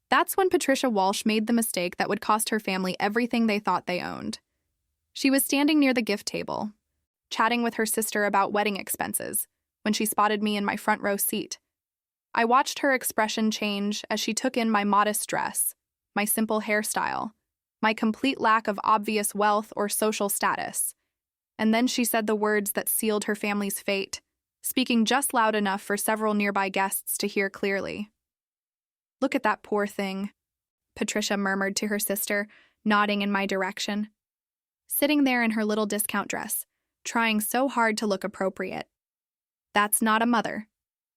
That's when Patricia Walsh made the mistake that would cost her family everything they thought they owned. She was standing near the gift table, chatting with her sister about wedding expenses, when she spotted me in my front row seat. I watched her expression change as she took in my modest dress, my simple hairstyle, my complete lack of obvious wealth or social status. And then she said the words that sealed her family's fate, speaking just loud enough for several nearby guests to hear clearly. "Look at that poor thing," Patricia murmured to her sister, nodding in my direction. sitting there in her little discount dress, trying so hard to look appropriate. That's not a mother.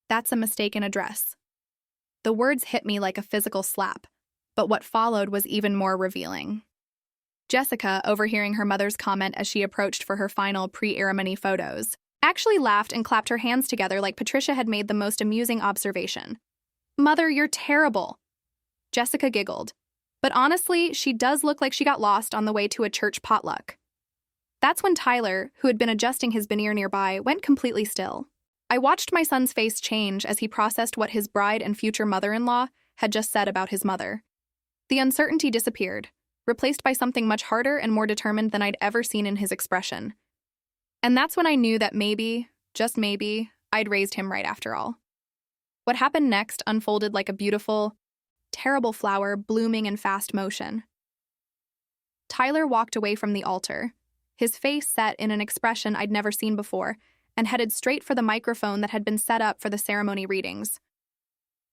That's a mistaken address. The words hit me like a physical slap, but what followed was even more revealing. Jessica, overhearing her mother's comment as she approached for her final pre-ceremony photos, actually laughed and clapped her hands together like Patricia had made the most amusing observation. "Mother, you're terrible." Jessica giggled. But honestly, she does look like she got lost on the way to a church potluck. That's when Tyler, who had been adjusting his veneer nearby, went completely still. I watched my son's face change as he processed what his bride and future mother-in-law had just said about his mother. The uncertainty disappeared, replaced by something much harder and more determined than I'd ever seen in his expression. And that's when I knew that maybe, just maybe, I'd raised him right after all. What happened next unfolded like a beautiful, terrible flower blooming in fast motion. Tyler walked away from the altar, his face set in an expression I'd never seen before, and headed straight for the microphone that had been set up for the ceremony readings.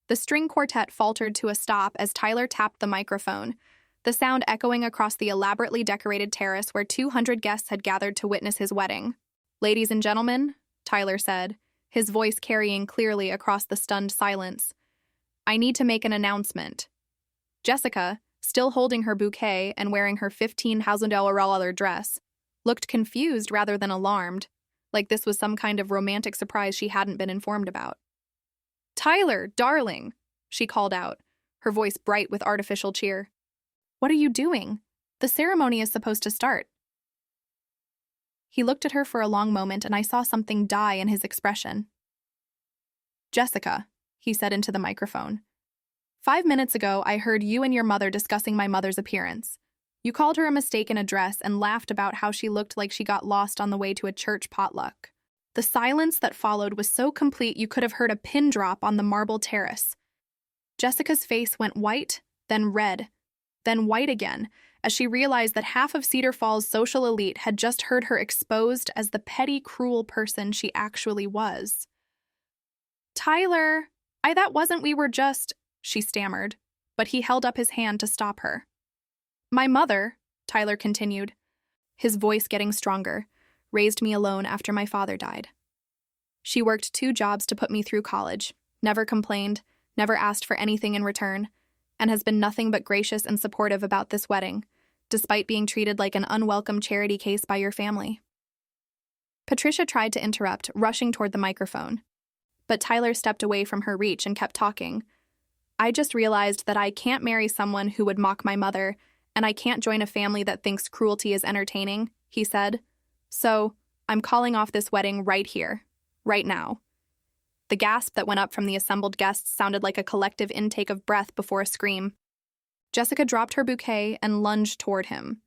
The string quartet faltered to a stop as Tyler tapped the microphone, the sound echoing across the elaborately decorated terrace where 200 guests had gathered to witness his wedding. "Ladies and gentlemen," Tyler said, his voice carrying clearly across the stunned silence, "I need to make an announcement." Jessica, still holding her bouquet and wearing her $15,000 dress, looked confused rather than alarmed, like this was some kind of romantic surprise she hadn't been informed about. "Tyler, darling," she called out, her voice bright with artificial cheer. "What are you doing? The ceremony is supposed to start." He looked at her for a long moment and I saw something die in his expression. "Jessica," he said into the microphone, 5 minutes ago I heard you and your mother discussing my mother's appearance. You called her a mistaken address and laughed about how she looked like she got lost on the way to a church potluck. The silence that followed was so complete you could have heard a pin drop on the marble terrace. Jessica's face went white, then red, then white again, as she realized that half of Cedar Falls' social elite had just heard her exposed as the petty, cruel person she actually was. "Tyler, that wasn't we were just," she stammered, but he held up his hand to stop her. "My mother," Tyler continued, his voice getting stronger, "raised me alone after my father died. She worked 2 jobs to put me through college, never complained, never asked for anything in return, and has been nothing but gracious and supportive about this wedding, despite being treated like an unwelcome charity case by your family." Patricia tried to interrupt, rushing toward the microphone, but Tyler stepped away from her reach and kept talking. "I just realized that I can't marry someone who would mock my mother, and I can't join a family that thinks cruelty is entertaining," he said. "So, I'm calling off this wedding right here, right now." The gasp that went up from the assembled guests sounded like a collective intake of breath before a scream. Jessica dropped her bouquet and lunged toward him.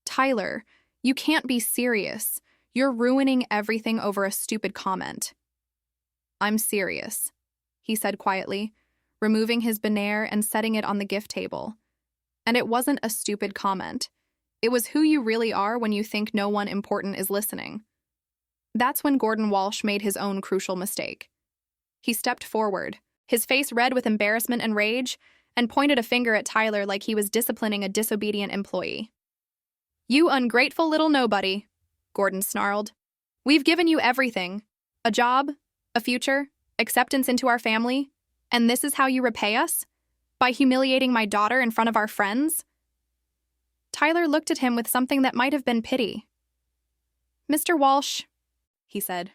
"Tyler, you can't be serious. You're ruining everything over a stupid comment." "I'm serious," he said quietly, removing his veneer and setting it on the gift table. "And it wasn't a stupid comment. It was who you really are when you think no one important is listening." That's when Gordon Walsh made his own crucial mistake. He stepped forward, his face red with embarrassment and rage, and pointed a finger at Tyler like he was disciplining a disobedient employee. "You ungrateful little nobody," Gordon snarled. "We've given you everything. A job, a future, acceptance into our family, and this is how you repay us? By humiliating my daughter in front of our friends?" Tyler looked at him with something that might have been pity. "Mr. Walsh," he said,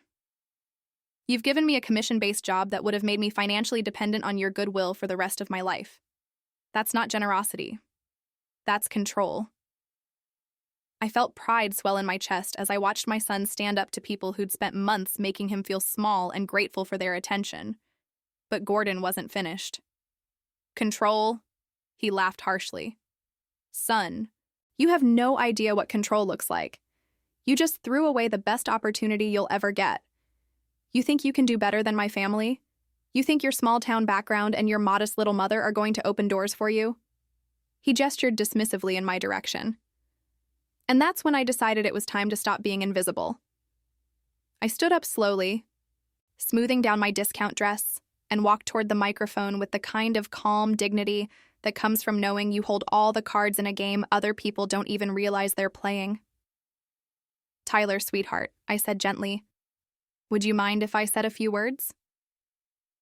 "you've given me a commission-based job that would have made me financially dependent on your goodwill for the rest of my life. That's not generosity. That's control." I felt pride swell in my chest as I watched my son stand up to people who'd spent months making him feel small and grateful for their attention. But Gordon wasn't finished. "Control?" He laughed harshly. "Son, you have no idea what control looks like. You just threw away the best opportunity you'll ever get. You think you can do better than my family? You think your small-town background and your modest little mother are going to open doors for you?" He gestured dismissively in my direction. And that's when I decided it was time to stop being invisible. I stood up slowly, smoothing down my discount dress, and walked toward the microphone with the kind of calm dignity that comes from knowing you hold all the cards in a game other people don't even realize they're playing. Tyler, sweetheart, I said gently. Would you mind if I said a few words?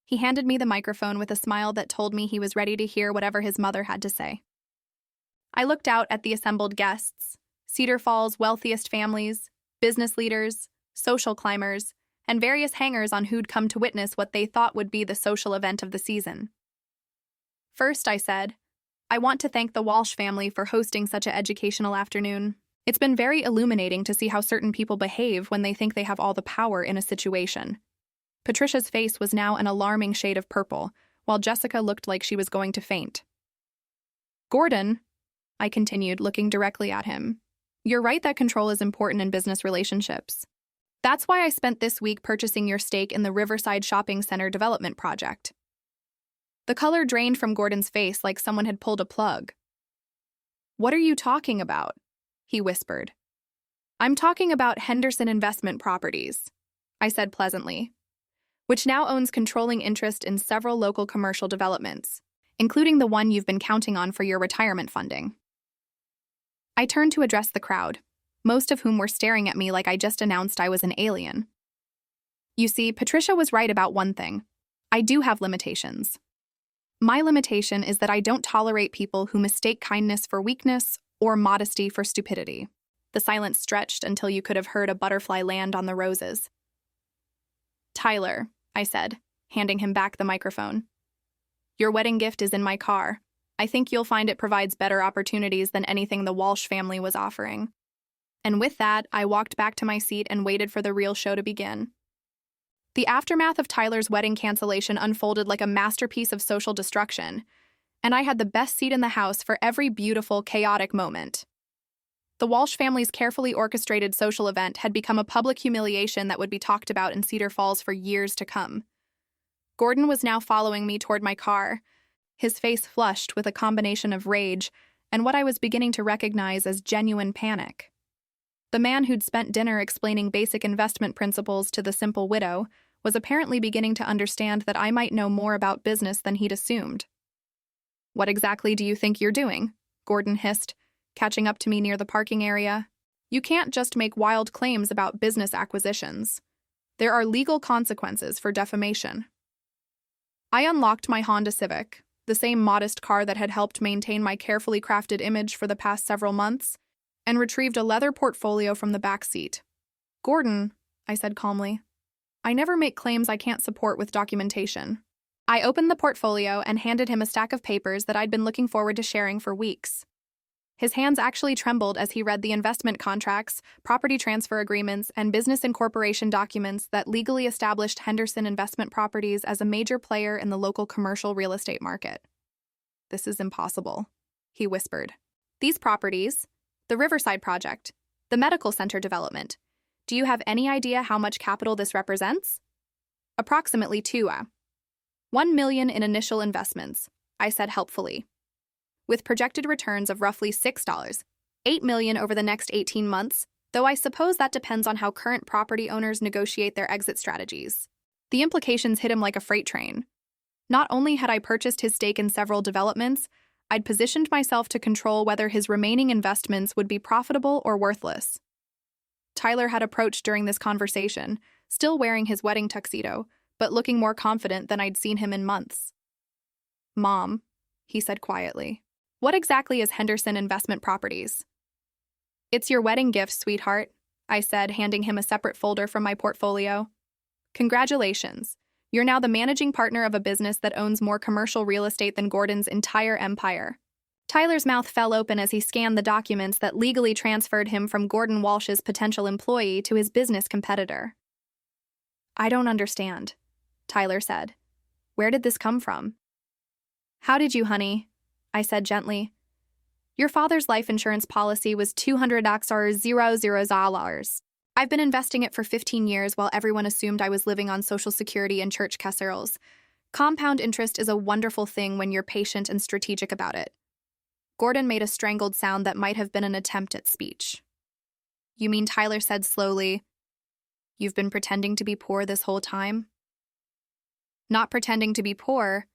He handed me the microphone with a smile that told me he was ready to hear whatever his mother had to say. I looked out at the assembled guests, Cedar Falls' wealthiest families, business leaders, social climbers, and various hangers on who'd come to witness what they thought would be the social event of the season. First, I said, I want to thank the Walsh family for hosting such an educational afternoon. It's been very illuminating to see how certain people behave when they think they have all the power in a situation. Patricia's face was now an alarming shade of purple, while Jessica looked like she was going to faint. Gordon, I continued, looking directly at him, you're right that control is important in business relationships. That's why I spent this week purchasing your stake in the Riverside Shopping Center development project. The color drained from Gordon's face like someone had pulled a plug. What are you talking about? He whispered. I'm talking about Henderson Investment Properties, I said pleasantly, which now owns controlling interest in several local commercial developments, including the one you've been counting on for your retirement funding. I turned to address the crowd, most of whom were staring at me like I just announced I was an alien. You see, Patricia was right about one thing. I do have limitations. My limitation is that I don't tolerate people who mistake kindness for weakness or modesty for stupidity. The silence stretched until you could have heard a butterfly land on the roses. Tyler, I said, handing him back the microphone. Your wedding gift is in my car. I think you'll find it provides better opportunities than anything the Walsh family was offering. And with that, I walked back to my seat and waited for the real show to begin. The aftermath of Tyler's wedding cancellation unfolded like a masterpiece of social destruction, and I had the best seat in the house for every beautiful, chaotic moment. The Walsh family's carefully orchestrated social event had become a public humiliation that would be talked about in Cedar Falls for years to come. Gordon was now following me toward my car, his face flushed with a combination of rage and what I was beginning to recognize as genuine panic. The man who'd spent dinner explaining basic investment principles to the simple widow was apparently beginning to understand that I might know more about business than he'd assumed. What exactly do you think you're doing? Gordon hissed, catching up to me near the parking area. You can't just make wild claims about business acquisitions. There are legal consequences for defamation. I unlocked my Honda Civic, the same modest car that had helped maintain my carefully crafted image for the past several months, and retrieved a leather portfolio from the back seat. Gordon, I said calmly, I never make claims I can't support with documentation. I opened the portfolio and handed him a stack of papers that I'd been looking forward to sharing for weeks. His hands actually trembled as he read the investment contracts, property transfer agreements, and business incorporation documents that legally established Henderson Investment Properties as a major player in the local commercial real estate market. This is impossible, he whispered. These properties, the Riverside project, the medical center development, do you have any idea how much capital this represents? Approximately $1 million in initial investments, I said helpfully, with projected returns of roughly $8 million over the next 18 months, though I suppose that depends on how current property owners negotiate their exit strategies. The implications hit him like a freight train. Not only had I purchased his stake in several developments, I'd positioned myself to control whether his remaining investments would be profitable or worthless. Tyler had approached during this conversation, still wearing his wedding tuxedo, but looking more confident than I'd seen him in months. Mom, he said quietly, what exactly is Henderson Investment Properties? It's your wedding gift, sweetheart, I said, handing him a separate folder from my portfolio. Congratulations. You're now the managing partner of a business that owns more commercial real estate than Gordon's entire empire. Tyler's mouth fell open as he scanned the documents that legally transferred him from Gordon Walsh's potential employee to his business competitor. I don't understand, Tyler said. Where did this come from? How did you, honey? I said gently. Your father's life insurance policy was $200,000. I've been investing it for 15 years while everyone assumed I was living on Social Security and church casseroles. Compound interest is a wonderful thing when you're patient and strategic about it. Gordon made a strangled sound that might have been an attempt at speech. You mean, Tyler said slowly, you've been pretending to be poor this whole time? Not pretending to be poor,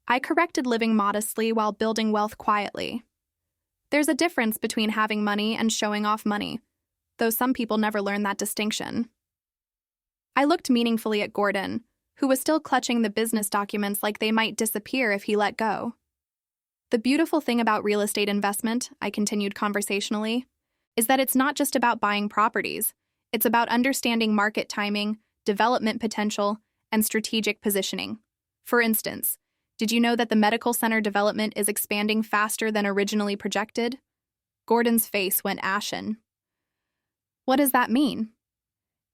I corrected living modestly while building wealth quietly. There's a difference between having money and showing off money. though some people never learn that distinction. I looked meaningfully at Gordon, who was still clutching the business documents like they might disappear if he let go. The beautiful thing about real estate investment, I continued conversationally, is that it's not just about buying properties. It's about understanding market timing, development potential, and strategic positioning. For instance, did you know that the medical center development is expanding faster than originally projected? Gordon's face went ashen. What does that mean?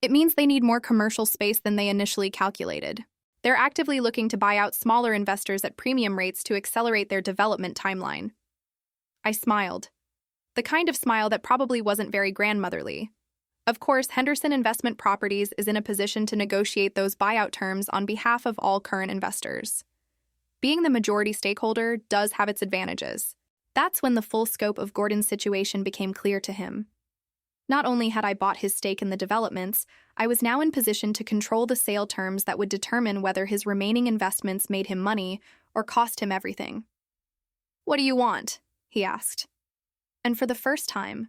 It means they need more commercial space than they initially calculated. They're actively looking to buy out smaller investors at premium rates to accelerate their development timeline. I smiled. The kind of smile that probably wasn't very grandmotherly. Of course, Henderson Investment Properties is in a position to negotiate those buyout terms on behalf of all current investors. Being the majority stakeholder does have its advantages. That's when the full scope of Gordon's situation became clear to him. Not only had I bought his stake in the developments, I was now in position to control the sale terms that would determine whether his remaining investments made him money or cost him everything. "What do you want?" he asked. And for the first time,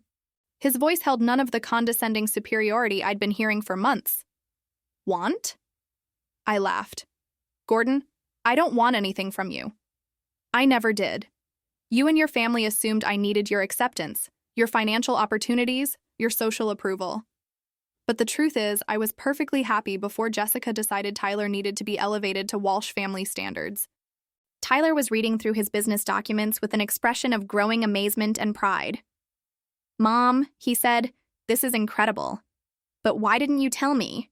his voice held none of the condescending superiority I'd been hearing for months. "Want?" I laughed. "Gordon, I don't want anything from you. I never did. You and your family assumed I needed your acceptance, your financial opportunities, your social approval. But the truth is, I was perfectly happy before Jessica decided Tyler needed to be elevated to Walsh family standards." Tyler was reading through his business documents with an expression of growing amazement and pride. "Mom," he said, "this is incredible. But why didn't you tell me?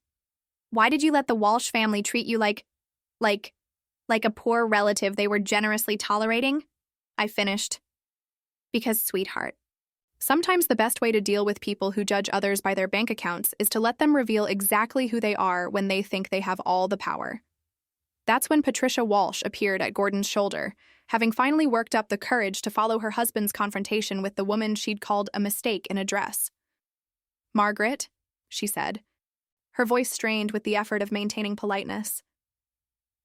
Why did you let the Walsh family treat you like a poor relative they were generously tolerating?" I finished. "Because, sweetheart, sometimes the best way to deal with people who judge others by their bank accounts is to let them reveal exactly who they are when they think they have all the power." That's when Patricia Walsh appeared at Gordon's shoulder, having finally worked up the courage to follow her husband's confrontation with the woman she'd called a mistake in a dress. "Margaret," she said, her voice strained with the effort of maintaining politeness.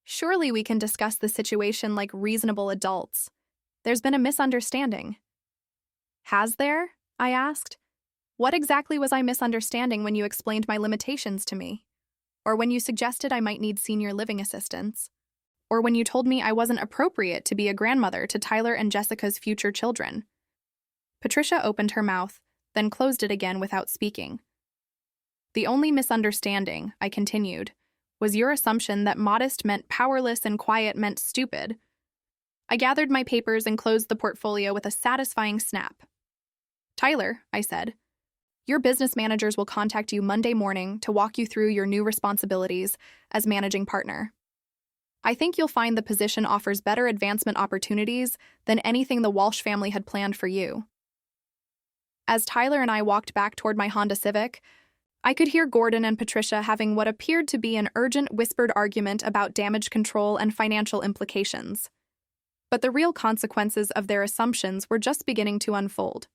"Surely we can discuss the situation like reasonable adults. There's been a misunderstanding." "Has there?" I asked. "What exactly was I misunderstanding when you explained my limitations to me? Or when you suggested I might need senior living assistance? Or when you told me I wasn't appropriate to be a grandmother to Tyler and Jessica's future children?" Patricia opened her mouth, then closed it again without speaking. "The only misunderstanding," I continued, "was your assumption that modest meant powerless and quiet meant stupid." I gathered my papers and closed the portfolio with a satisfying snap. "Tyler," I said, "your business managers will contact you Monday morning to walk you through your new responsibilities as managing partner. I think you'll find the position offers better advancement opportunities than anything the Walsh family had planned for you." As Tyler and I walked back toward my Honda Civic, I could hear Gordon and Patricia having what appeared to be an urgent whispered argument about damage control and financial implications. But the real consequences of their assumptions were just beginning to unfold.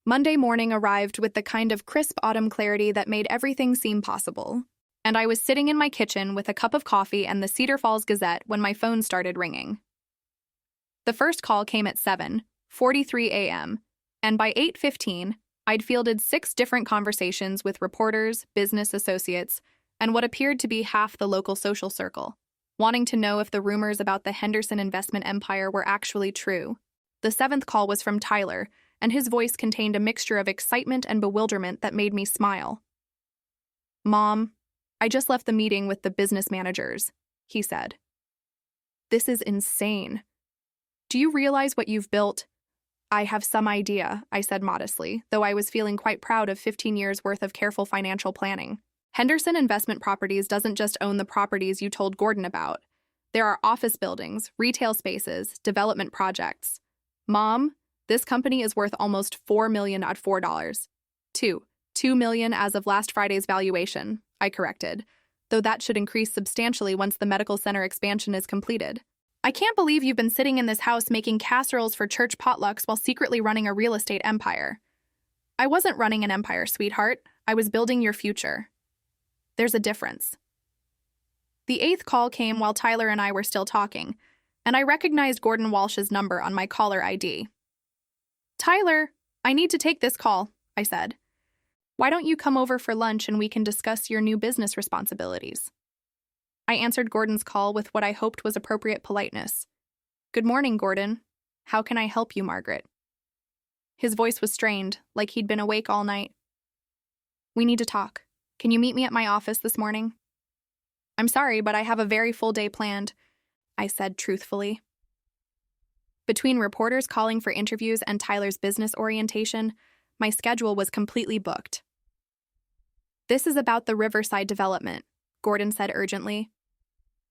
Monday morning arrived with the kind of crisp autumn clarity that made everything seem possible, and I was sitting in my kitchen with a cup of coffee and the Cedar Falls Gazette when my phone started ringing. The first call came at 7:43 a.m., and by 8:15, I'd fielded 6 different conversations with reporters, business associates, and what appeared to be half the local social circle, wanting to know if the rumors about the Henderson investment empire were actually true. The 7th call was from Tyler, and his voice contained a mixture of excitement and bewilderment that made me smile. "Mom, I just left the meeting with the business managers," he said. "This is insane. Do you realize what you've built?" "I have some idea," I said modestly, though I was feeling quite proud of 15 years' worth of careful financial planning. "Henderson Investment Properties doesn't just own the properties you told Gordon about. There are office buildings, retail spaces, development projects. Mom, this company is worth almost $4 million at $4. $2 million as of last Friday's valuation," I corrected, though that should increase substantially once the medical center expansion is completed. "I can't believe you've been sitting in this house making casseroles for church potlucks while secretly running a real estate empire." "I wasn't running an empire, sweetheart. I was building your future. There's a difference." The 8th call came while Tyler and I were still talking, and I recognized Gordon Walsh's number on my caller ID. "Tyler, I need to take this call," I said. Why don't you come over for lunch and we can discuss your new business responsibilities? I answered Gordon's call with what I hoped was appropriate politeness. Good morning, Gordon. How can I help you, Margaret? His voice was strained, like he'd been awake all night. We need to talk. Can you meet me at my office this morning? I'm sorry, but I have a very full day planned, I said truthfully. Between reporters calling for interviews and Tyler's business orientation, my schedule was completely booked. This is about the Riverside development, Gordon said urgently.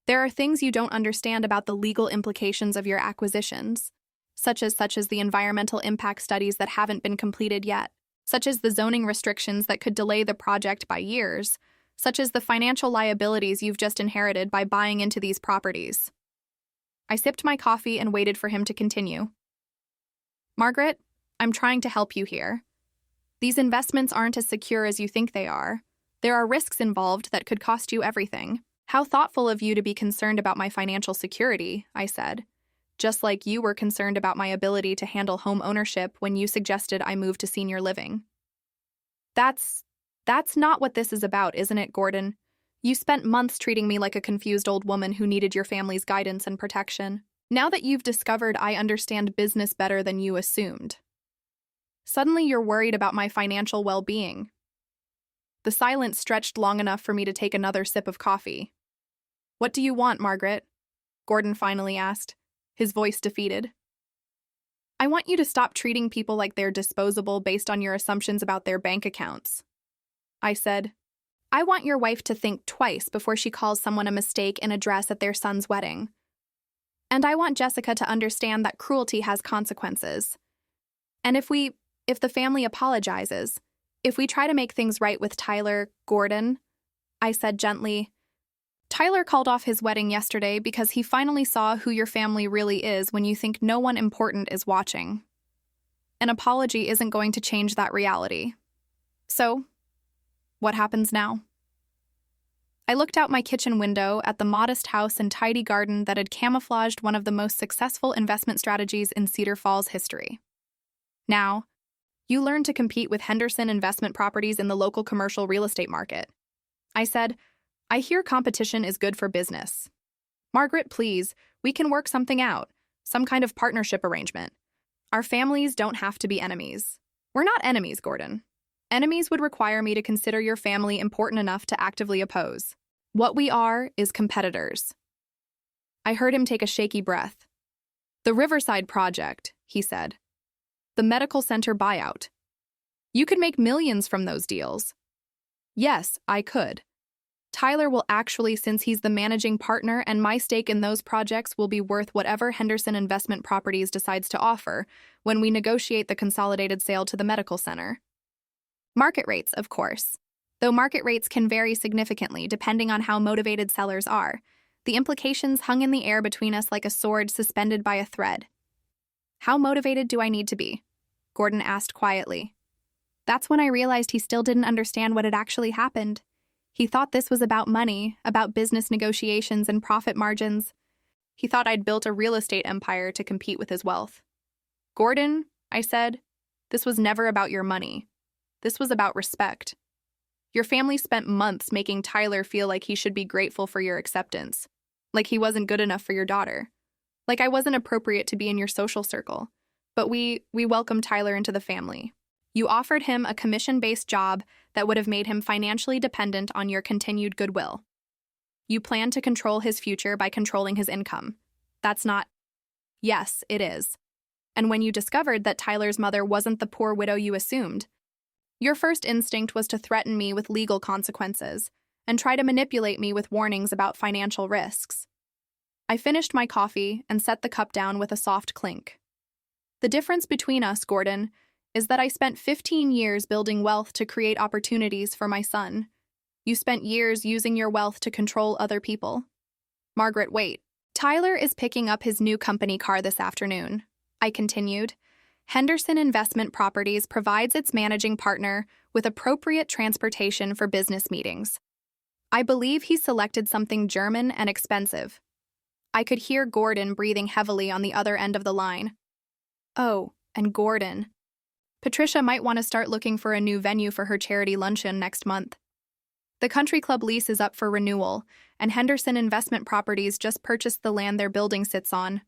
There are things you don't understand about the legal implications of your acquisitions, such as the environmental impact studies that haven't been completed yet, such as the zoning restrictions that could delay the project by years, such as the financial liabilities you've just inherited by buying into these properties. I sipped my coffee and waited for him to continue. Margaret, I'm trying to help you here. These investments aren't as secure as you think they are. There are risks involved that could cost you everything. How thoughtful of you to be concerned about my financial security, I said, just like you were concerned about my ability to handle home ownership when you suggested I move to senior living. That's not what this is about, isn't it, Gordon? You spent months treating me like a confused old woman who needed your family's guidance and protection. Now that you've discovered I understand business better than you assumed, suddenly you're worried about my financial well-being. The silence stretched long enough for me to take another sip of coffee. What do you want, Margaret? Gordon finally asked, his voice defeated. I want you to stop treating people like they're disposable based on your assumptions about their bank accounts. I said, I want your wife to think twice before she calls someone a mistake in a dress at their son's wedding. And I want Jessica to understand that cruelty has consequences. And if the family apologizes, if we try to make things right with Tyler, Gordon, I said gently, Tyler called off his wedding yesterday because he finally saw who your family really is when you think no one important is watching. An apology isn't going to change that reality. So, what happens now? I looked out my kitchen window at the modest house and tidy garden that had camouflaged one of the most successful investment strategies in Cedar Falls history. Now, you learn to compete with Henderson Investment Properties in the local commercial real estate market. I said, I hear competition is good for business. Margaret, please, we can work something out, some kind of partnership arrangement. Our families don't have to be enemies. We're not enemies, Gordon. Enemies would require me to consider your family important enough to actively oppose. What we are is competitors. I heard him take a shaky breath. The Riverside project, he said. The medical center buyout. You could make millions from those deals. Yes, I could. Tyler will actually, since he's the managing partner, and my stake in those projects will be worth whatever Henderson Investment Properties decides to offer when we negotiate the consolidated sale to the medical center. Market rates, of course. Though market rates can vary significantly depending on how motivated sellers are, the implications hung in the air between us like a sword suspended by a thread. How motivated do I need to be? Gordon asked quietly. That's when I realized he still didn't understand what had actually happened. He thought this was about money, about business negotiations and profit margins. He thought I'd built a real estate empire to compete with his wealth. Gordon, I said, this was never about your money. This was about respect. Your family spent months making Tyler feel like he should be grateful for your acceptance, like he wasn't good enough for your daughter, like I wasn't appropriate to be in your social circle. But we welcomed Tyler into the family. You offered him a commission-based job that would have made him financially dependent on your continued goodwill. You planned to control his future by controlling his income. That's not... Yes, it is. And when you discovered that Tyler's mother wasn't the poor widow you assumed, your first instinct was to threaten me with legal consequences and try to manipulate me with warnings about financial risks. I finished my coffee and set the cup down with a soft clink. The difference between us, Gordon, is that I spent 15 years building wealth to create opportunities for my son. You spent years using your wealth to control other people. Margaret, wait. Tyler is picking up his new company car this afternoon, I continued. Henderson Investment Properties provides its managing partner with appropriate transportation for business meetings. I believe he selected something German and expensive. I could hear Gordon breathing heavily on the other end of the line. Oh, and Gordon. Patricia might want to start looking for a new venue for her charity luncheon next month. The country club lease is up for renewal, and Henderson Investment Properties just purchased the land their building sits on.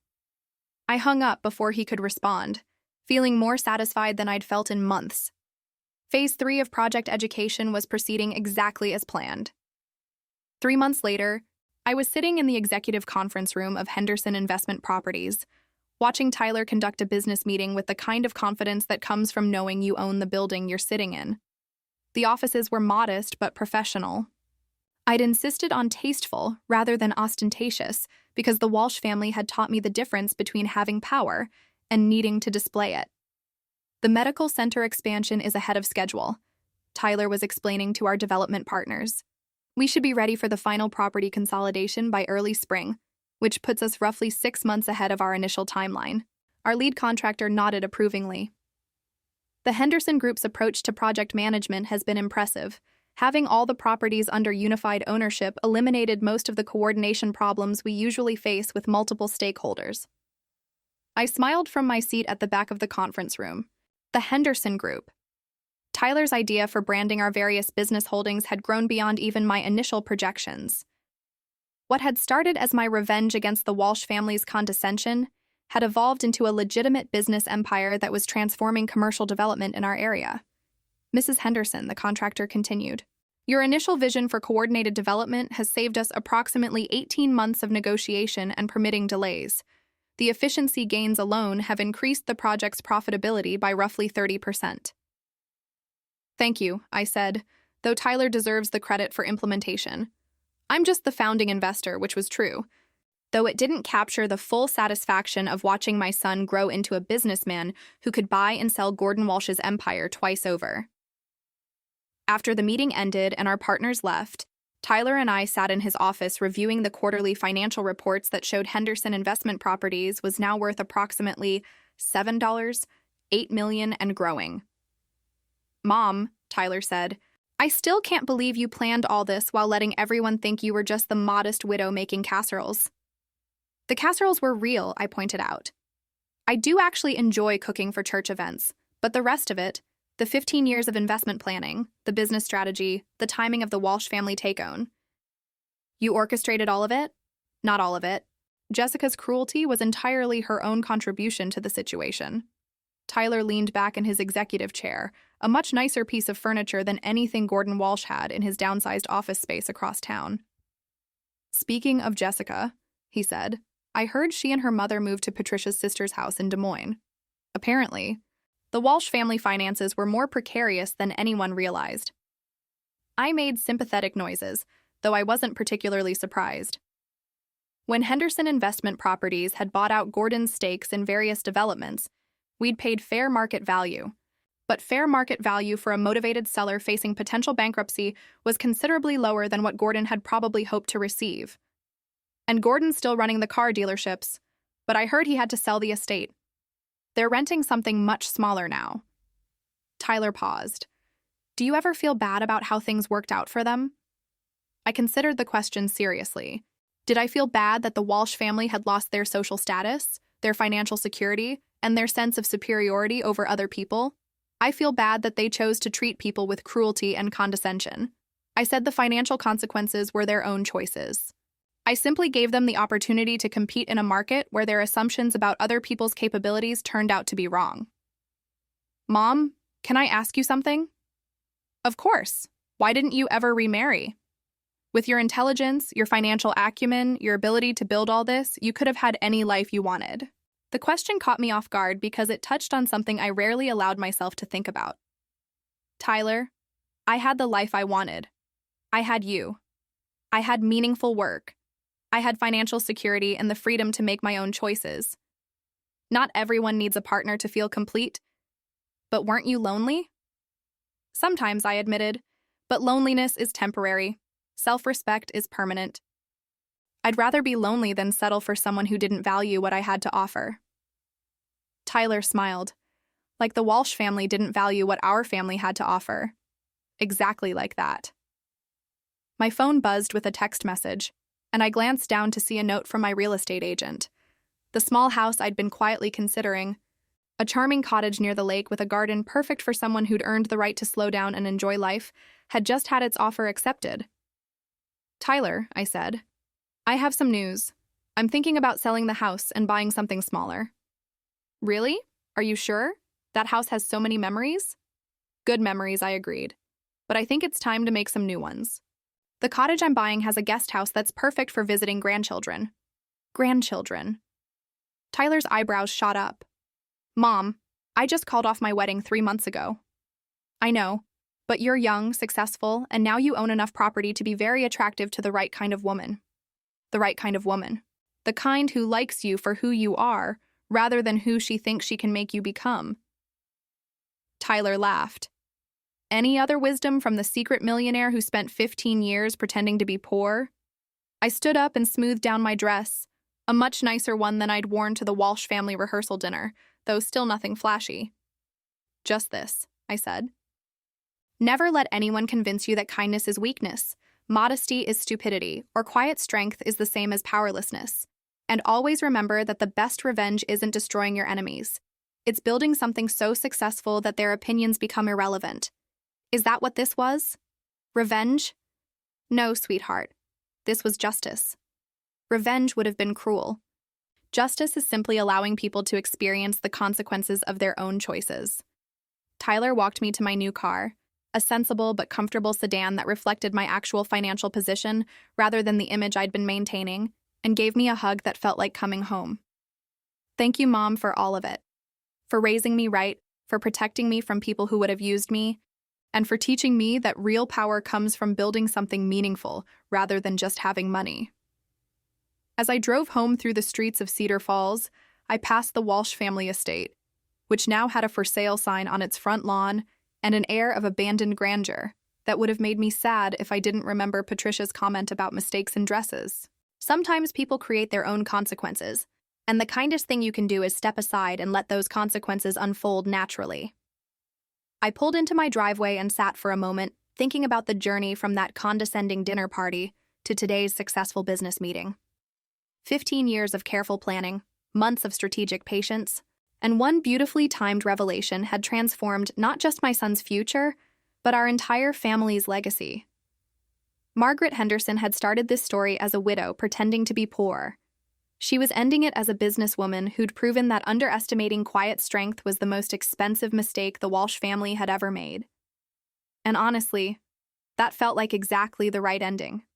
I hung up before he could respond, feeling more satisfied than I'd felt in months. Phase 3 of Project Education was proceeding exactly as planned. 3 months later, I was sitting in the executive conference room of Henderson Investment Properties, watching Tyler conduct a business meeting with the kind of confidence that comes from knowing you own the building you're sitting in. The offices were modest but professional. I'd insisted on tasteful rather than ostentatious because the Walsh family had taught me the difference between having power and needing to display it. The medical center expansion is ahead of schedule, Tyler was explaining to our development partners. We should be ready for the final property consolidation by early spring, which puts us roughly 6 months ahead of our initial timeline. Our lead contractor nodded approvingly. The Henderson Group's approach to project management has been impressive. Having all the properties under unified ownership eliminated most of the coordination problems we usually face with multiple stakeholders. I smiled from my seat at the back of the conference room. The Henderson Group. Tyler's idea for branding our various business holdings had grown beyond even my initial projections. What had started as my revenge against the Walsh family's condescension had evolved into a legitimate business empire that was transforming commercial development in our area. Mrs. Henderson, the contractor, continued. Your initial vision for coordinated development has saved us approximately 18 months of negotiation and permitting delays. The efficiency gains alone have increased the project's profitability by roughly 30%. Thank you, I said, though Tyler deserves the credit for implementation. I'm just the founding investor, which was true, though it didn't capture the full satisfaction of watching my son grow into a businessman who could buy and sell Gordon Walsh's empire twice over. After the meeting ended and our partners left, Tyler and I sat in his office reviewing the quarterly financial reports that showed Henderson Investment Properties was now worth approximately $7, $8 million, and growing. Mom, Tyler said, I still can't believe you planned all this while letting everyone think you were just the modest widow making casseroles. The casseroles were real, I pointed out. I do actually enjoy cooking for church events, but the rest of it, the 15 years of investment planning, the business strategy, the timing of the Walsh family take-own. You orchestrated all of it? Not all of it. Jessica's cruelty was entirely her own contribution to the situation. Tyler leaned back in his executive chair, a much nicer piece of furniture than anything Gordon Walsh had in his downsized office space across town. Speaking of Jessica, he said, I heard she and her mother moved to Patricia's sister's house in Des Moines. Apparently, the Walsh family finances were more precarious than anyone realized. I made sympathetic noises, though I wasn't particularly surprised. When Henderson Investment Properties had bought out Gordon's stakes in various developments, we'd paid fair market value. But fair market value for a motivated seller facing potential bankruptcy was considerably lower than what Gordon had probably hoped to receive. And Gordon's still running the car dealerships, but I heard he had to sell the estate. They're renting something much smaller now. Tyler paused. Do you ever feel bad about how things worked out for them? I considered the question seriously. Did I feel bad that the Walsh family had lost their social status, their financial security, and their sense of superiority over other people? I feel bad that they chose to treat people with cruelty and condescension. I said the financial consequences were their own choices. I simply gave them the opportunity to compete in a market where their assumptions about other people's capabilities turned out to be wrong. Mom, can I ask you something? Of course. Why didn't you ever remarry? With your intelligence, your financial acumen, your ability to build all this, you could have had any life you wanted. The question caught me off guard because it touched on something I rarely allowed myself to think about. Tyler, I had the life I wanted. I had you. I had meaningful work. I had financial security and the freedom to make my own choices. Not everyone needs a partner to feel complete. But weren't you lonely? Sometimes, I admitted, but loneliness is temporary. Self-respect is permanent. I'd rather be lonely than settle for someone who didn't value what I had to offer. Tyler smiled, like the Walsh family didn't value what our family had to offer. Exactly like that. My phone buzzed with a text message, and I glanced down to see a note from my real estate agent. The small house I'd been quietly considering. A charming cottage near the lake with a garden perfect for someone who'd earned the right to slow down and enjoy life had just had its offer accepted. "Tyler," I said, "I have some news. I'm thinking about selling the house and buying something smaller." "Really? Are you sure? That house has so many memories?" "Good memories," I agreed. "But I think it's time to make some new ones. The cottage I'm buying has a guest house that's perfect for visiting grandchildren." "Grandchildren?" Tyler's eyebrows shot up. "Mom, I just called off my wedding 3 months ago." "I know, but you're young, successful, and now you own enough property to be very attractive to the right kind of woman." "The right kind of woman." "The kind who likes you for who you are, rather than who she thinks she can make you become." Tyler laughed. "Any other wisdom from the secret millionaire who spent 15 years pretending to be poor?" I stood up and smoothed down my dress, a much nicer one than I'd worn to the Walsh family rehearsal dinner, though still nothing flashy. "Just this," I said. "Never let anyone convince you that kindness is weakness, modesty is stupidity, or quiet strength is the same as powerlessness. And always remember that the best revenge isn't destroying your enemies. It's building something so successful that their opinions become irrelevant. Is that what this was? Revenge? No, sweetheart. This was justice. Revenge would have been cruel. Justice is simply allowing people to experience the consequences of their own choices." Tyler walked me to my new car, a sensible but comfortable sedan that reflected my actual financial position rather than the image I'd been maintaining, and gave me a hug that felt like coming home. "Thank you, Mom, for all of it. For raising me right, for protecting me from people who would have used me, and for teaching me that real power comes from building something meaningful rather than just having money." As I drove home through the streets of Cedar Falls, I passed the Walsh family estate, which now had a for sale sign on its front lawn and an air of abandoned grandeur that would have made me sad if I didn't remember Patricia's comment about mistakes in dresses. Sometimes people create their own consequences, and the kindest thing you can do is step aside and let those consequences unfold naturally. I pulled into my driveway and sat for a moment, thinking about the journey from that condescending dinner party to today's successful business meeting. 15 years of careful planning, months of strategic patience, and one beautifully timed revelation had transformed not just my son's future, but our entire family's legacy. Margaret Henderson had started this story as a widow pretending to be poor. She was ending it as a businesswoman who'd proven that underestimating quiet strength was the most expensive mistake the Walsh family had ever made. And honestly, that felt like exactly the right ending.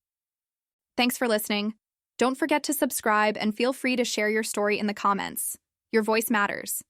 Thanks for listening. Don't forget to subscribe and feel free to share your story in the comments. Your voice matters.